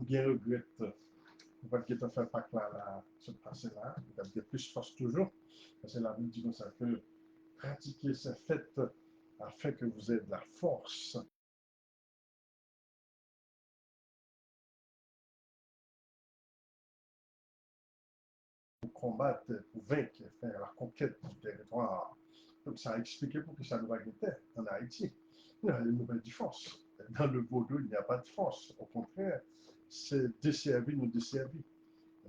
bien regrette, on va quitter faire pas là, ce passé-là, il y a plus force toujours, parce que la Bible dit comme ça que pratiquer ces fêtes afin que vous ayez de la force pour combattre, pour vaincre, faire la conquête du territoire. Donc ça a expliqué pourquoi ça nous a été en Haïti. Il y a une nouvelle force. Dans le vaudou, il n'y a pas de force. Au contraire, c'est desservi, nous desservi.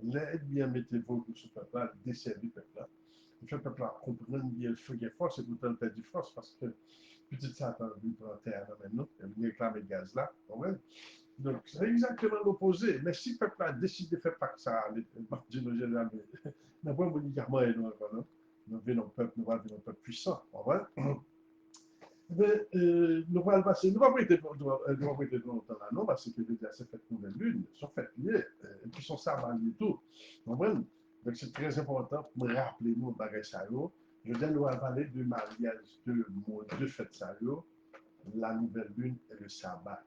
L'aide bien mettez-vous sur ce peuple-là, desservi peuple-là. Il fait le peuple comprendre bien le feu qui est fort, c'est tout le temps du force parce que petit Satan vient prendre terre maintenant, il réclame le gaz là. Ouais. Donc, c'est exactement l'opposé. Mais si le peuple a décidé de faire pas que ça, Dieu nous jamais. Nous pas médicament et nous, nous venons peuple, nous allons un peuple puissant. Ouais. Mais nous allons passer, nous ne allons pas prêter longtemps là, non, parce que déjà, c'est fait nouvelle lune, sont faites liées, et puis sont sabbat et tout. Donc, c'est très important pour me rappeler, nous, bagage ça, je viens nous parler du mariage de deux fêtes ça, la nouvelle lune et le sabbat.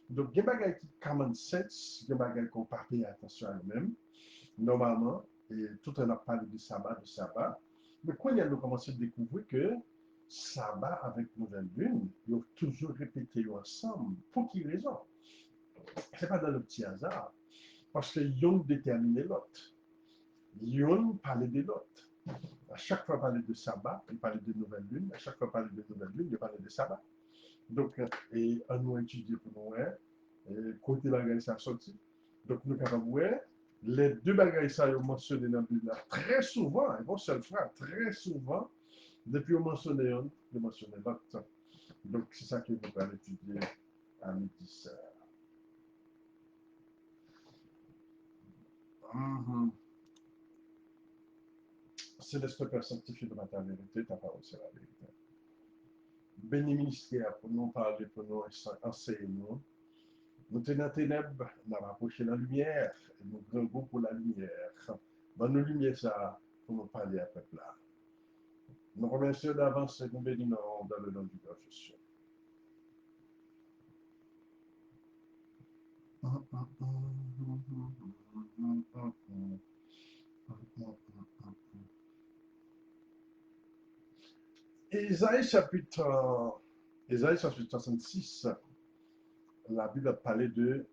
Donc, il y a des choses qui common sense, il y a des choses qu'on ne pas payer attention à eux-mêmes, normalement, et tout on a parlé de sabbat. Mais quand il a commencé à découvrir que sabbat avec nouvelle lune, ils ont toujours répété ensemble. Pour quelle raison? Ce n'est pas dans le petit hasard. Parce qu'ils ont déterminé l'autre. Ils ont parlé de l'autre. À chaque fois, parler de sabbat, ils parlaient de nouvelle lune. À chaque fois, parler de nouvelle lune, ils parlaient de sabbat. Donc, et on nous étudié pour nous, côté bagaille ça sorti. Donc, nous avons les deux bagailles ça ont mentionné dans la Bible très souvent, et bon seul frère, très souvent, depuis on mentionné un, on mentionné l'autre. Donc, c'est ça que nous allons étudier à midi. Mm-hmm. C'est l'esprit Père sanctifié de ta vérité, ta parole c'est la vérité. Béni ministère pour nous parler, pour nous enseigner nous. Nous tenons la ténèbres, nous avons approché la lumière, et nous grand pour la lumière. Dans nos lumières, ça, pour nous parler à peuple là. Nous remercions d'avance et nous bénissons dans le nom du Père Jésus. Isaïe chapitre, Isaïe chapitre 66, la Bible a parlé de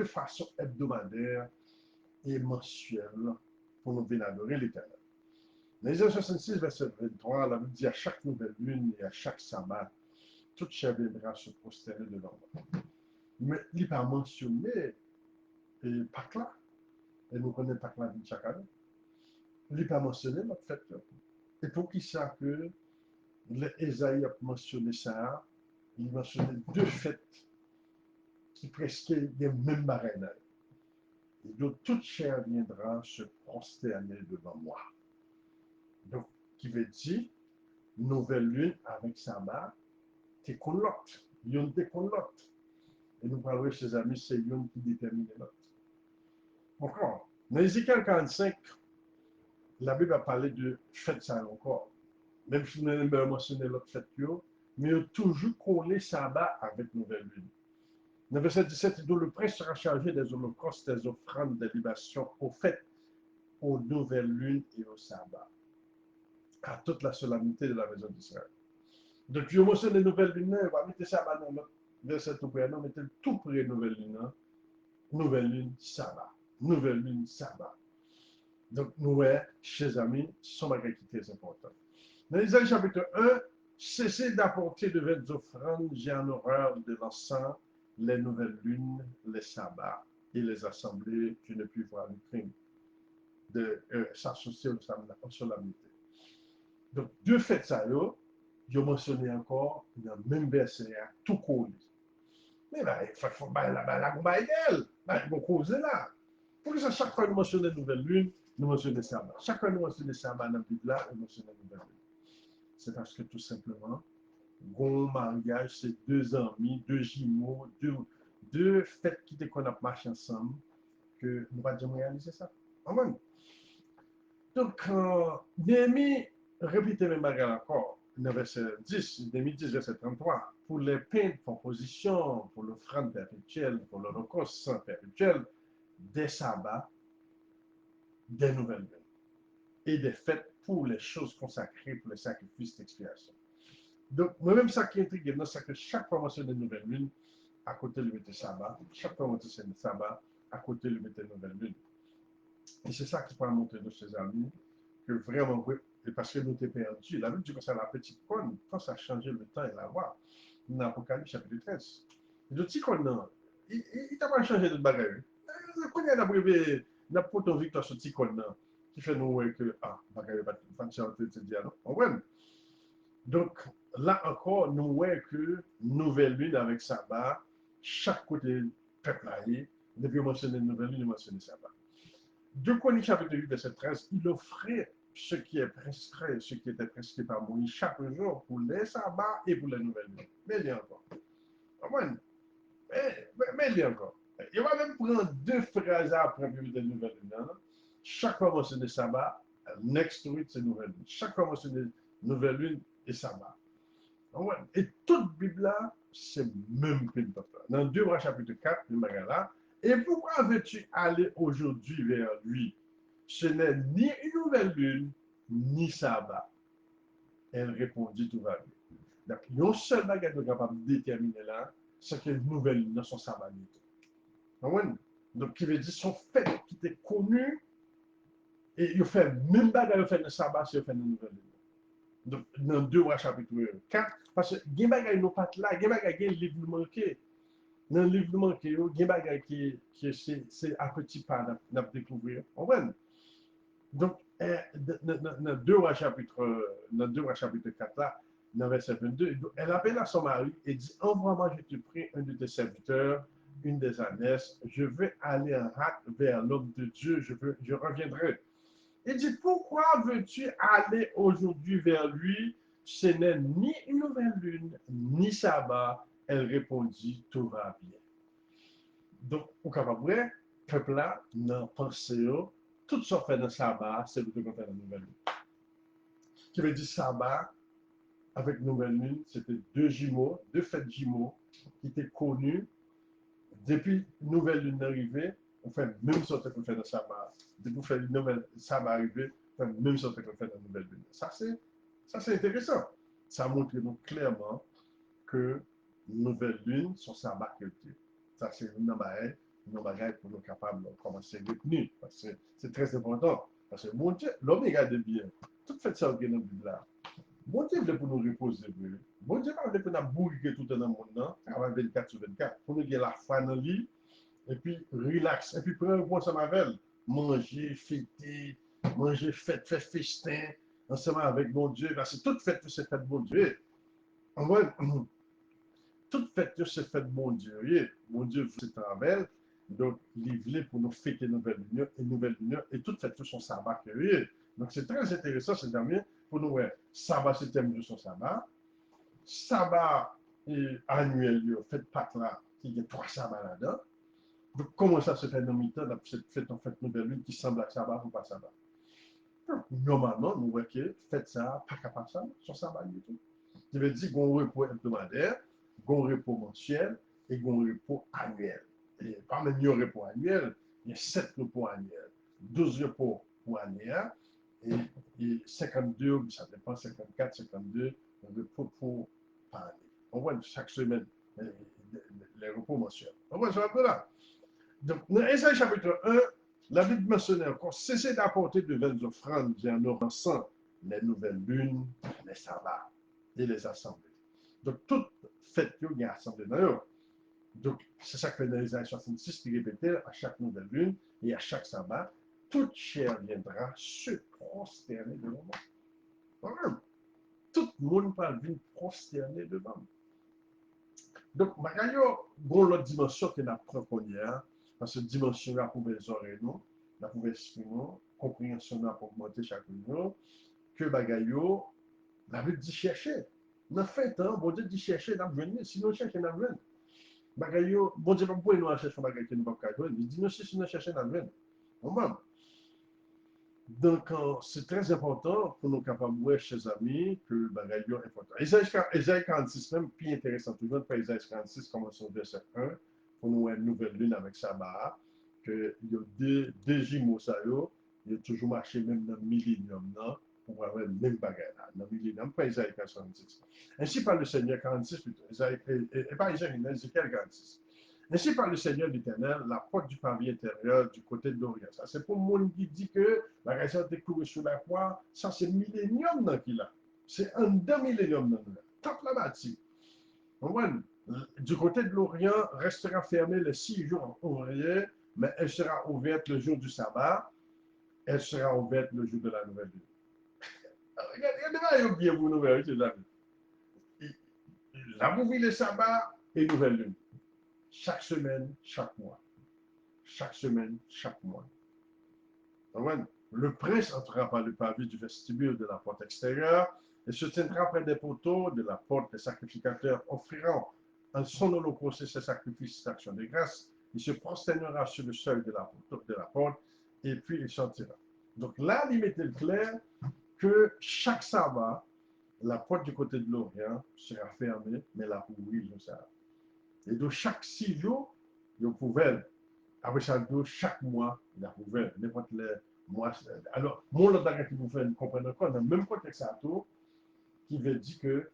façon hebdomadaire et mensuelle pour nous venir adorer l'Éternel. Dans Isaïe 66, verset 23, la Bible dit à chaque nouvelle lune et à chaque sabbat, toute chair viendra se prosterner devant moi. Mais il n'est pas mentionné et Pâques là, et nous connaissons Pâques là chaque année. Il n'est pas mentionné notre fête. Et pour qui ça que l'Ésaïe a mentionné ça, il mentionnait deux fêtes qui presque les mêmes barènes. Et donc toute chair viendra se prosterner devant moi. Donc, qui veut dire, nouvelle lune avec sabbat, t'es qu'on l'autre. Yon t'es qu'on l'autre. Et nous parlons, chers amis, c'est Yon qui détermine l'autre. Encore, dans Ézéchiel 45, la Bible a parlé de fête ça encore. Même si nous n'avons pas mentionné l'autre fête, mais il toujours collé sabbat avec nouvelle lune. Dans le verset 17, dont le prêtre sera chargé des holocaustes, des offrandes, des libations, aux fêtes, aux nouvelles lunes et au sabbat, à toute la solennité de la maison d'Israël. Donc, je mentionne les nouvelles lunes, on va mettre sabbat dans le verset tout près, non, mettez tout près nouvelle lune, nouvelle lune, sabbat, nouvelle lune, sabbat. Donc, nous, chers amis, ce sont des qui très importants. Dans Isaïe chapitre 1, cessez d'apporter de vaines offrandes, j'ai en horreur de l'encens, les nouvelles lunes, les sabbats et les assemblées, tu ne puis voir le crime de s'associer aux solennités. Donc, deux fêtes ça, je mentionné encore dans le même verset, tout collé. Mais là, il faut la gomba égale, il faut causer là. Pour que ça, chaque fois que nous mentionnons nouvelle lune, nous mentionnons sabbat. Chaque fois que nous mentionnons sabbat dans la Bible, là, nous mentionnons nouvelle lune. C'est parce que tout simplement, bon mariage, c'est deux amis, deux jumeaux, deux fêtes qui qu'on a marché ensemble, que nous pas jamais réaliser ça. Amen. Donc, Néhémie répète même bagarre encore, dans verset 10, Néhémie 10, verset 33. pour les peintres compositions, pour l'offrande perpétuelle, pour l'holocauste perpétuel, des sabbats, des nouvelles lunes et des fêtes pour les choses consacrées, pour les sacrifices d'expiation. Donc, moi-même, ça qui intrigue, c'est que chaque fois mentionné une nouvelle lune, à côté le mettait sabbat, chaque fois mentionné sabbat, à côté le mettait nouvelle lune. Et c'est ça qui peut montrer de ses amis que vraiment, oui, et parce que nous t'es perdu. La Bible dit que c'est la petite cône, quand ça a changé le temps et la voix, dans l'Apocalypse chapitre 13. Le petit cône, non, il t'a pas changé de bagaille. Quand il y a privé, n'a pas ton victoire sur petit cône, qui fait nous que, ah, bagaille, pas de chance de dire, non, on voit. Donc, là encore, nous voyons que nouvelle lune avec sabbat, chaque côté peuple aillé, depuis mentionner nouvelle lune, mentionner sabbat. 2 Chroniques chapitre 8, verset 13, il offrait ce qui est prescrit, ce qui était prescrit par Moïse chaque jour pour les sabbats et pour les nouvelles lunes. Mais il y a encore. Mais il y a encore. Il va même prendre 2 phrases après les nouvelles lunes. Chaque fois mentionné sabbat, next to it, c'est nouvelle lune. Chaque fois mentionné nouvelle lune et sabbat. Et toute Bible là, c'est même plus important. Dans 2 Rois chapitre 4, le Magala, et pourquoi veux-tu aller aujourd'hui vers lui? Ce n'est ni une nouvelle lune, ni sabbat. Elle répondit tout va bien. Donc, il y a un seul bagage de capable de déterminer là, c'est que une nouvelle lune dans son sabbat. Donc, qui veut dire son fait qui était connu, et il fait même bagage de faire le sabbat, c'est faire une nouvelle lune. Donc, dans 2 Rois chapitre 4, parce que il y a des bagages qui pas là, il y a des bagages qui sont livre manqué. Dans le livre manqué, il y a des bagages qui c'est à petit pas à découvrir. Donc, dans 2 Rois chapitre 4 là, dans verset 22, elle appelle à son mari et dit, envoie-moi, je te prie, un de tes serviteurs, une des ânesses, je vais aller en hâte vers l'homme de Dieu, je reviendrai. Il dit, pourquoi veux-tu aller aujourd'hui vers lui? Ce n'est ni une nouvelle lune, ni sabbat. Elle répondit, tout va bien. Donc, au capable, peuple là, dans pensée, tout ce fait dans le sabbat, c'est le faire la nouvelle lune. Qui veut dire sabbat, avec nouvelle lune, c'était 2 jumeaux, 2 fêtes jumeaux, qui étaient connus. Depuis nouvelle lune arrivée, on fait même sorte qu'on fait dans sabbat. Depuis fait nouvelle sabbat arrivé, on fait même sorte qu'on fait dans nouvelle lune. Ça c'est intéressant. Ça montre donc clairement que nouvelle lune, son sabbat culture. Ça c'est une bagaille pour nous capables de commencer à retenir. Parce que c'est très important. Parce que mon Dieu, l'homme regarde bien. Tout fait ça au dans la Bible là. Bon Dieu veut pour nous reposer. Bon Dieu veut pour nous bourrer tout dans le monde, travailler 24 sur 24. Pour nous avoir la foi dans lui, et puis relax. Et puis prendre un bon ensemble avec elle. Manger, fêter, manger, fête, faire festin, ensemble avec mon Dieu. Parce que toute fête, c'est fête bon Dieu. En vrai, toute fête, c'est fête bon Dieu. Mon Dieu, c'est travail. Donc, il voulait pour nous fêter nouvelle union, et toute fête, son sabbat. Donc, c'est très intéressant, c'est dernier, pour nous, ouais, sabbat, c'est le thème de son sabbat. Sabbat annuel, fait Pâques là, il y a 3 sabbats là-dedans. Donc, comment ça se fait dans le temps, cette fête en fait nouvelle lune qui semble à sabbat ou pas sabbat? Normalement, nous voyons que fête ça, pas capable ça, sur sabbat du tout. Ça veut dire qu'on repos hebdomadaire, qu'on repos mensuel et qu'on repos annuel. Et parmi les repos annuels, il y a 7 repos annuels, 12 repos pour année et 52, ça dépend, 54, 52 repos pour par année. On voit chaque semaine les repos mensuels. On voit ça un peu là. Donc, dans Ésaïe chapitre 1, la Bible mentionne encore, cessez d'apporter de belles offrandes et en offrant les nouvelles lunes, les sabbats et les assemblées. Donc, toute fête, il y a assemblée d'ailleurs. Donc, c'est ça que dans Ésaïe 66, qui répétait à chaque nouvelle lune et à chaque sabbat, toute chair viendra se prosterner devant moi. Voilà. Tout le monde va venir prosterner devant moi. Donc, il y a une autre dimension que nous prenons hier, parce que dimension là pour les oreilles, la pour l'esprit, compréhension là pour augmenter chaque jour, que bagayo, la Bible dit chercher. Dans fait, bon Dieu dit chercher, nous venir, sinon chercher, nous venir. Bagayo, bon Dieu, pas pour nous chercher un bagay que nous pas faire. Il dit nous si nous chercher, nous venir. Donc, c'est très important pour nous capables de voir, chers amis, que le bagage est important. Isaïe 46, même, plus intéressant, toujours, pas Isaïe 46, commence au verset 1, pour nous voir une nouvelle lune avec Sabbat, que il y a deux jumeaux, ça y est, il y a toujours marché même dans le millénium, non? Pour avoir le même bagage là, dans le millénium, pas Isaïe 46. Ainsi par le Seigneur 46, plutôt, Isaïe, et pas Isaïe, mais Ézéchiel 46. Ainsi par le Seigneur l'Éternel, la porte du pavillon intérieur du côté de l'Orient. Ça, c'est pour le monde qui dit que la raison de courir sur la croix, ça, c'est millénium dans qu'il a. C'est un demi-millénium dans nous. Tape la bâtie. Du côté de l'Orient, restera fermée les 6 jours ouvriers, mais elle sera ouverte le jour du sabbat, elle sera ouverte le jour de la nouvelle lune. Regardez, bien vous nouvelles, les amis. La bougie, le sabbat et nouvelle lune. Chaque semaine, chaque mois. Chaque semaine, chaque mois. Le prince entrera par le pavé du vestibule de la porte extérieure et se tiendra près des poteaux de la porte. Les sacrificateurs offriront en son holocauste et ses sacrifices d'action de grâce. Il se prosternera sur le seuil de la porte et puis il sortira. Donc là, il mettait clair que chaque sabbat, la porte du côté de l'Orient sera fermée, mais la ouvrir le sabbat. Et de chaque 6 jours, vous pouvez, après chaque mois, il a ouvert n'importe les mois. Alors, mon autre bagage qui vous fait comprendre quoi, dans le même contexte à tout, qui veut dire que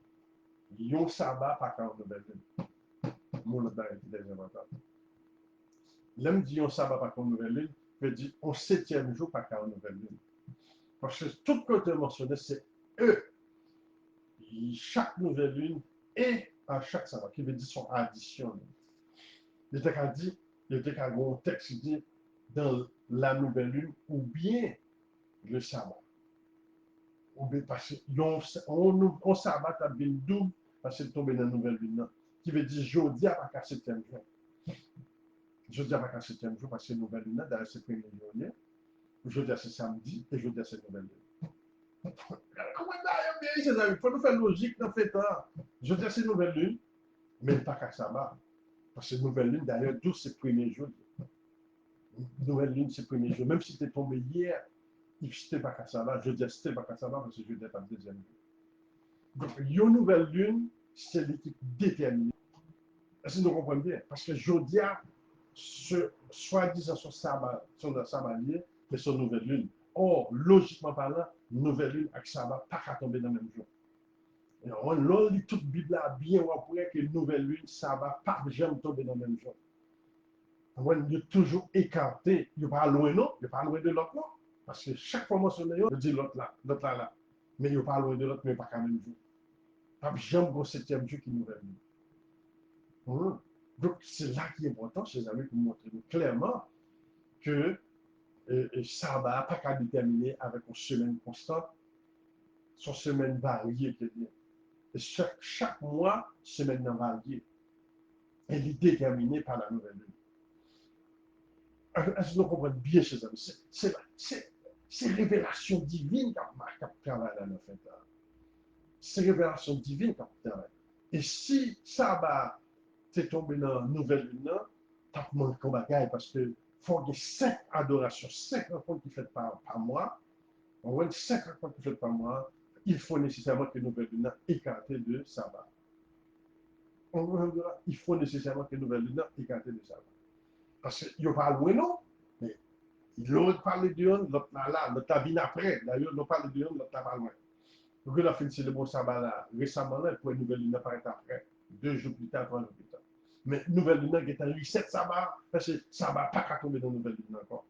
yon sabbat pas quand on nouvelle lune. Mon autre bagage qui est très important. L'homme dit yon sabbat pas quand on nouvelle lune, veut dire au 7e jour pas quand on nouvelle lune. Parce que tout côté mentionné, c'est eux. Chaque nouvelle lune et à chaque sabbat, qui veut dire son addition. Il était qu'à dire, il était qu'à un texte qui dit dans la nouvelle lune ou bien le sabbat. Ou bien parce qu'on sabbat a bien double parce qu'il tombe dans la nouvelle lune. Qui veut dire jeudi à pas 7e jour. Jeudi à pas 7e jour parce que la nouvelle lune, d'ailleurs c'est le 1er janvier. Jeudi c'est samedi et jeudi c'est nouvelle lune. Comment d'ailleurs bien, ses amis? Il faut nous faire logique dans fait temps. Jeudi c'est nouvelle lune, mais pas qu'à sabbat. Parce que nouvelle lune, d'ailleurs, 12 c'est le 1er jour. Nouvelle lune, c'est le 1er jour. Même si tu es tombé hier, il n'était pas qu'à ça là. Je dis c'était pas qu'à ça là parce que je n'étais pas le deuxième jour. Donc, une nouvelle lune, c'est l'équipe déterminée. Est-ce que nous comprenons bien? Parce que Jodia, soi-disant son sabbat, son sabbatier, mais son nouvelle lune. Or, logiquement parlant, nouvelle lune avec sabbat, pas qu'à tomber dans le même jour. Et on lit toute la Bible là, bien, on pourrait que nouvelle lune, sabbat, pas jamais tomber dans le même jour. Il est toujours écarté. Il n'est pas loin, non? Il n'est pas loin de l'autre, non? Parce que chaque fois que je dis l'autre là, l'autre là, là. Mais il n'est pas loin de l'autre, mais pas quand même jour. Pas jamais au 7e jour qui nous réunit. Donc, c'est là qui est important, chers amis, pour montrer clairement que sabbat n'a pas qu'à déterminer avec une semaine constante, son semaine variée, qui est bien. Et chaque mois, semaine variée. Elle est déterminée par la nouvelle lune. Est-ce que nous comprenons bien, chers amis? C'est révélation divine qui travaille dans notre fait. C'est révélation divine qui travaille. Et si ça va te tomber dans la nouvelle lune, tu as demandé comme bagaille parce que faut qu'il y ait 5 adorations, 5 rencontres qui faites par mois. On voit 5 rencontres qui faites par mois. Il faut nécessairement que la nouvelle lune écartée de sabbat. Il faut nécessairement que la nouvelle lune écartée de sabbat. Parce qu'il n'y a pas loin, non? Mais l'autre parle de l'autre, l'autre là, l'autre a bien après. D'ailleurs, l'autre parle de l'autre, l'autre pas loin. Donc, on a fait le bon sabbat là, récemment, là, pour une nouvelle lune apparaître après. 2 jours plus tard, 3 jours plus tard. Mais nouvelle lune qui est en 17 sabbat, parce que sabbat pas qu'à tomber dans nouvelle lune encore.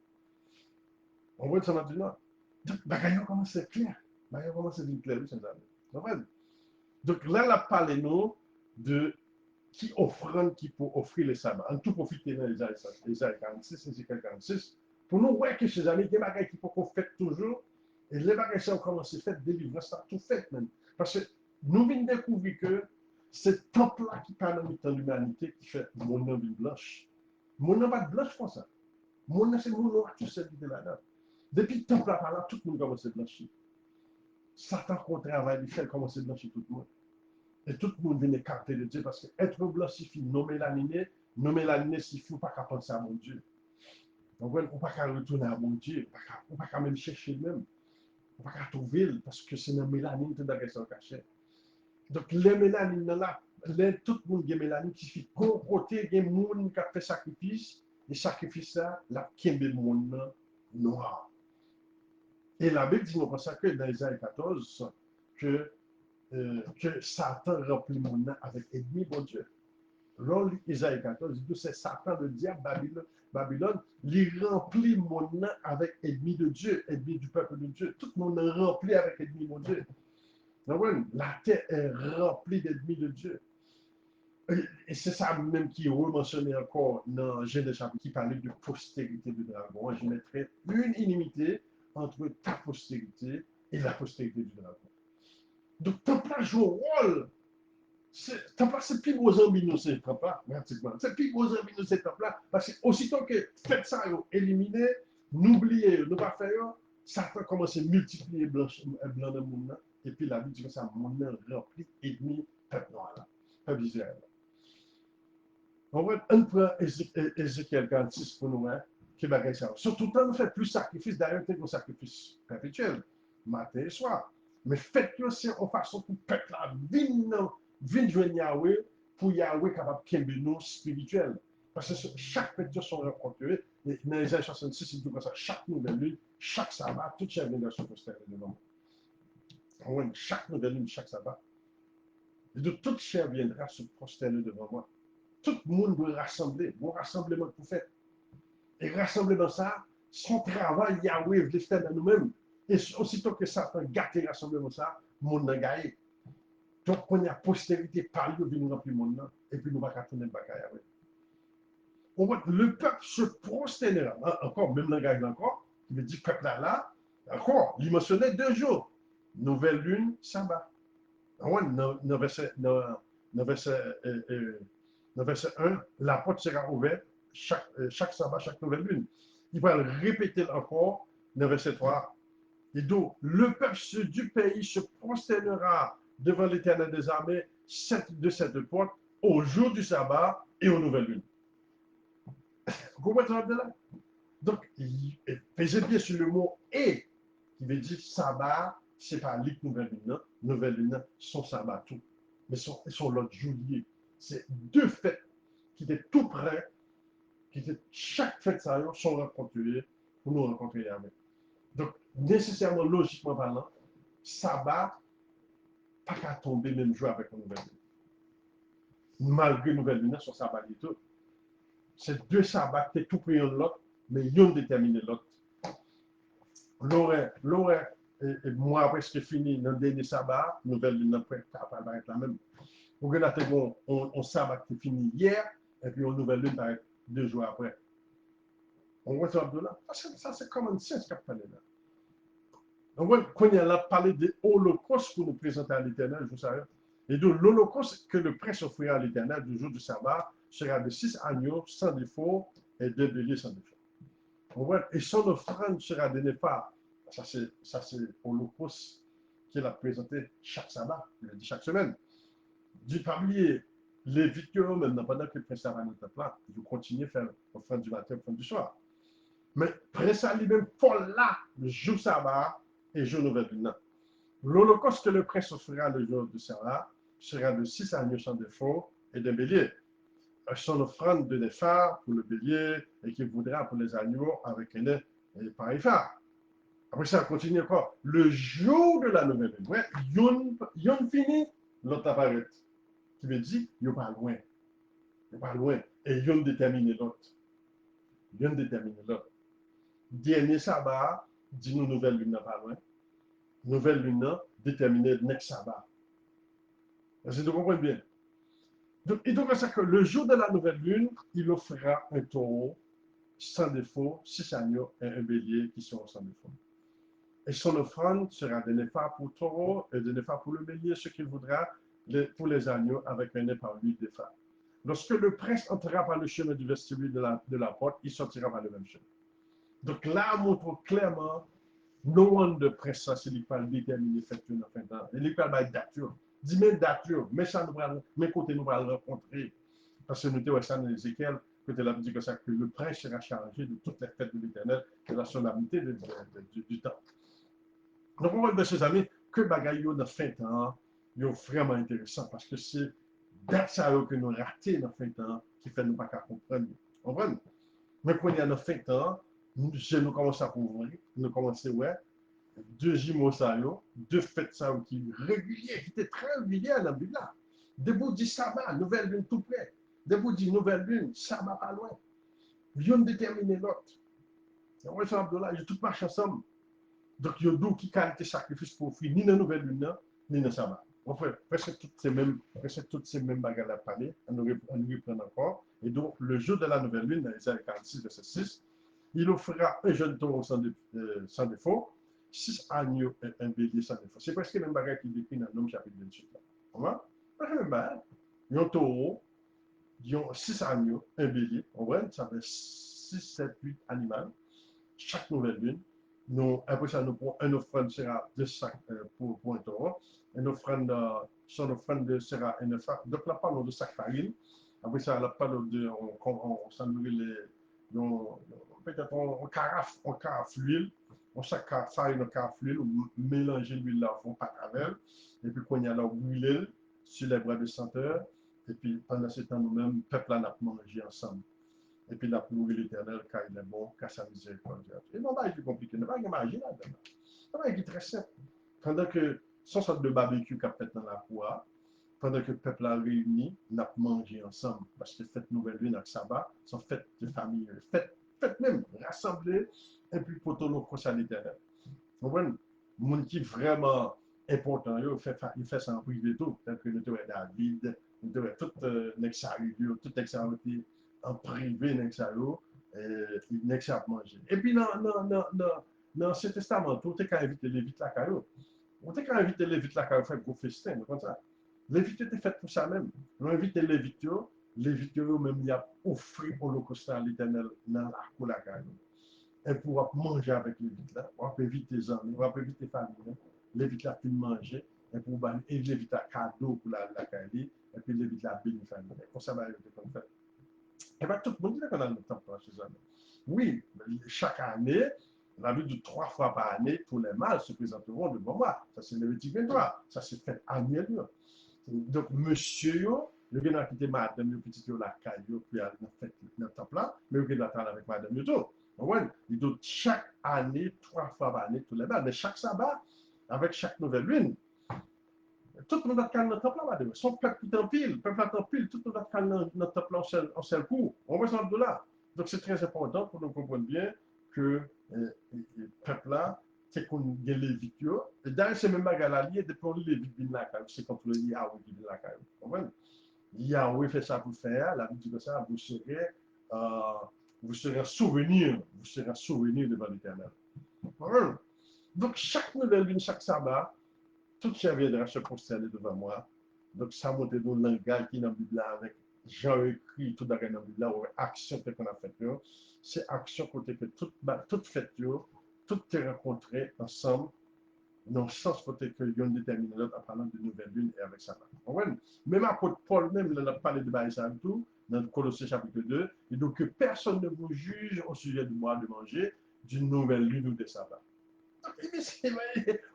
On voit ça dans le nord. Donc, bagaille commence à être clair. Bagaille commence à être clair, oui, c'est ça. Donc, là, la parlé nous de qui offrande qui peut offrir les sabbats. En tout profiter dans Isaïe 46, Ézéchiel 46, pour nous voir que ces amis, il y a des bagages qui peuvent faire toujours, et les bagages qui ont commencé à faire, délivrance, ça tout fait même. Parce que nous venons découvrir que c'est temple-là qui parle dans le temps de l'humanité qui fait mon nom d'une blanche. Mon nom pas de blanche comme ça. Mon nom, c'est mon nom à tous ceux qui étaient là-dedans. Depuis le temple-là, par là, tout le monde commence à blanchir. Satan, qu'on travaille, il fait commencer à blanchir tout le monde. Et tout le monde vient écarter de Dieu parce que être blanc signifie non mélaniné signifie pas qu'à penser à mon Dieu. Donc, on ne peut pas retourner à mon Dieu, on ne peut pas même chercher même, on ne peut pas trouver parce que c'est une mélanine qui est dans le cachet. Donc, les mélanines là, tout le monde a mélanine qui fait qu'on côté, il y a des gens qui fait sacrifice, et sacrifice ça, la kembe le monde noir. Et la Bible dit, pour ça que dans Isaïe 14, que Satan remplit le monde avec ennemi, bon Dieu. Là, Isaïe 14, il dit, c'est Satan, le diable, Babylone, il remplit le monde avec ennemi de Dieu, ennemi du peuple de Dieu. Tout le monde est rempli avec ennemi de Dieu. Donc, la terre est remplie d'ennemis de Dieu. Et c'est ça même qui est mentionné encore dans Genèse chapitre qui parlait de postérité du dragon. Je mettrai une inimité entre ta postérité et la postérité du dragon. Donc, temple joue un rôle. Temple, c'est plus gros ambinos, c'est temple, pratiquement. C'est plus gros ambinos, c'est temple. Parce que aussitôt que faites ça, éliminer, n'oubliez, ne pas faire, ça peut commencer à multiplier blanc de monde. Et puis la vie dit que ça, monde rempli, ennemi, peuple noir. Peuple Israël. On prend Ézéchiel 46 pour nous, hein, qui va ça. Surtout quand on fait plus de sacrifices, d'ailleurs, c'est un sacrifice perpétuel, matin et soir. Mais faites-le aussi en façon pour le peuple là, vienne joindre Yahweh, pour Yahweh capable de nous spirituel. Parce que chaque fête sont rencontrés, et dans les années 66, c'est tout comme ça, chaque nouvelle lune, chaque sabbat, toute chaque vient se poster devant moi. Chaque nouvelle lune, chaque sabbat. Et de toute chair viendra se prosterner devant moi. Tout le monde doit rassembler, bon rassemblement pour faire. Et rassemblement ça, son travail, Yahweh veut faire dans nous-mêmes. Et aussitôt que Satan gâte le rassemblement ça, le monde a gagné. Donc, on a postérité par lui, nous remplir le monde, et puis nous ne pouvons pas tourner le bac à Yahweh. On voit le peuple se prosternera. Encore, même langage encore, qui veut dire peuple là, encore, il mentionnait 2 jours. Nouvelle lune, sabbat. Dans verset, verset 1, la porte sera ouverte chaque sabbat, chaque nouvelle lune. Il va le répéter encore dans verset 3. Et donc, le peuple du pays se prosternera devant l'Éternel des armées de cette porte au jour du sabbat et aux nouvelles lunes. Vous comprenez ça là? Donc, pesez bien sur le mot et, qui veut dire sabbat, c'est pas l'île nouvelle lune, nouvelle lune, son sabbat tout. Mais son l'autre juillet. C'est 2 fêtes qui étaient tout près, qui étaient chaque fête ça sont rencontrées pour nous rencontrer avec. Donc, nécessairement, logiquement parlant, sabbat, pas qu'à tomber même jour avec une nouvelle lune. Malgré une nouvelle lune, son sabbat et tout. C'est 2 sabbats qui sont tout pris l'autre, mais ils ont déterminé l'autre. L'horaire, et moi, après ce qui est fini, dans le dernier sabbat, nouvelle lune, après, ça va être la même. Pour que là, on sabbat qui est fini hier, et puis on nouvelle lune va être 2 jours après. On voit ça de là. Ça c'est common sense qu'a parlé là. Donc, quand il a parlé de l'Holocauste pour nous présenter à l'Éternel, je vous savez. Et donc, l'Holocauste que le prêtre offrira à l'Éternel du jour du sabbat sera de 6 agneaux sans défaut et 2 béliers sans défaut. Et son offrande sera donnée par, ça c'est l'Holocauste qu'il a présenté chaque sabbat, il a dit chaque semaine. Du tablier, les victimes, maintenant, pendant que le prince va notre là, il continue à faire l'offrande du matin, l'offrande du soir. Mais prince lui-même, pour là, le jour sabbat et le jour nouvelle lune. L'Holocauste que le prince offrira le jour du sabbat sera de 6 agneaux sans défaut et d'un bélier. Son offrande de phare pour le bélier et qui voudra pour les agneaux avec un nez et pareil phare. Après ça, continue encore. Le jour de la nouvelle lune, ouais, yon fini, l'autre apparaît. Qui veut dire, il n'est pas loin. Il n'est pas loin. Et yon détermine l'autre. Yon détermine l'autre. Dernier sabbat, dit-nous nouvelle lune n'est pas loin. Nouvelle lune déterminée next sabbat. Est-ce que vous comprenez bien? Donc, il doit ça que le jour de la nouvelle lune, il offrira un taureau sans défaut, 6 agneaux et un bélier qui seront sans défaut. Et son offrande sera de néphar pour le taureau et de néphar pour le bélier, ce qu'il voudra pour les agneaux avec un nez par lui d'épha. Lorsque le prince entrera par le chemin du vestibule de la porte, il sortira par le même chemin. Donc là, on montre clairement, no one de prince, c'est lui qui va déterminer cette une en fin de temps. Il va être dature. Dis-moi dature, mais ça nous va, mais côté nous va le rencontrer. Parce que nous avons ça dans Ézéchiel, Côté là, dit que ça, que le prince sera chargé de toutes les fêtes de l'Éternel, de la solennité du temps. Donc, on voit, mes chers amis, que bagaille dans fin temps, est vraiment intéressant parce que c'est dans ça que nous raté dans fin temps qui fait nous pas comprendre. Comprendre? Mais quand il y a dans fin temps, nous commençons à couvrir, nous commençons, ouais, deux jumeaux ça, deux fêtes ça qui réguliers, qui étaient très réguliers dans la Bible là. Debout dit sabbat, nouvelle lune tout près. Debout dit nouvelle lune, sabbat pas loin. Ils déterminer l'autre. Ouais, ça, Abdullah, ils tout marchent ensemble. Donc, il y a deux qui qualité sacrifice pour offrir ni dans la nouvelle lune, ni dans le sabbat. On fait presque toutes ces mêmes bagages à parler, on nous reprend encore. Et donc, le jour de la nouvelle lune, dans Isaïe 46, verset 6, il offrira un jeune taureau sans défaut, 6 agneaux et un bélier sans défaut. C'est presque le même bagage qui décrit dans Nom chapitre 28. Comment? C'est le même bagage. Il y a un taureau, ils ont 6 agneaux, un bélier. On voit, ça fait 6, 7, 8 animaux. Chaque nouvelle lune, nous, après ça, nous prenons une offrande sera de sac pour un taureau. Son offrande sera une offrande. Donc, là, parlons de sac farine. Après ça, là, parlons de, on s'en nourrit peut-être on carafe l'huile. On sac farine, on carafe l'huile, on mélange l'huile là, on pas avec. Et puis, quand il y a là, on brûle sur les bras de senteur. Et puis, pendant ce temps, nous-mêmes, peuple là, n'a mangé ensemble. Et puis, la pour l'Éternel, car il est bon, car sa miséricorde. Et non, pas compliqué, non, pas imaginer là-dedans. C'est très simple. Pendant que son sorte de barbecue qu'a fait dans la poire, pendant que le peuple a réuni, n'a mangé ensemble. Parce que fête nouvelle lune avec sabbat, sont fêtes de famille, fêtes même, rassemblées, et puis pour tout le à l'Éternel. Vous comprenez? Moun qui vraiment important, il fait ça en privé tout. Peut-être que nous devons David, nous devons tout Nexario, tout Nexario en privé, Nexario, Nexario manger. Et puis dans ce testament, tout est qu'à inviter les vites la caillou. On était qu'à inviter les vites la caillou, faire un gros festin, comme ça. Les vites étaient faites pour ça même. On invite les vites même, il y a offert holocauste à l'éternel dans la cour la caillou. Et pour manger avec les vites là, on peut éviter les amis, on peut éviter les familles, les vites là pour manger, et pour les vites là cadeau pour la caille, et puis les vites là béni famille. Comme ça, va être comme ça. Et bien, tout le monde dit qu'on a notre temps pour ces amis. Oui, chaque année, la Bible dit 3 fois par année, tous les mâles se présenteront devant moi. Ça, c'est le Lévitique 23. Ça, c'est fait annuellement. Donc, monsieur, le gars a quitté madame, le petit la caille, puis a fait notre temple là, mais le gars attend avec madame, tout. Ouais, il doit chaque année, 3 fois par année, tous les mâles. Mais chaque sabbat, avec chaque nouvelle lune, tout le monde a calme notre temple là, madame. Son peuple qui t'empile, peuple en pile, tout le monde a calme notre temple en seul coup. On voit ça de là. Donc, c'est très important pour nous comprendre bien que le peuple là, c'est qu'on a les victimes. Et d'ailleurs, c'est même bagarre lié, depuis qu'on les victimes là, c'est contre le Yahweh qui vient là. Vous comprenez? Yahweh fait ça pour faire, la Bible dit que ça, euh, vous serez un souvenir devant l'Éternel. Voilà. Donc, chaque nouvelle lune, chaque sabbat, tout chien viendra se prosterner devant moi. Donc, ça monte dans le langage qui est dans la Bible avec Jean écrit tout dans la Bible, ou action qu'on a faite. C'est action côté que toute fête, tout est rencontré ensemble dans le sens côté que l'on détermine l'autre en parlant de nouvelle lune et avec ça. Même apôtre Paul, même, il a parlé de Baïsa tout, dans Colossiens chapitre 2, et donc que personne ne vous juge au sujet du mois de manger, d'une nouvelle lune ou de sabbat.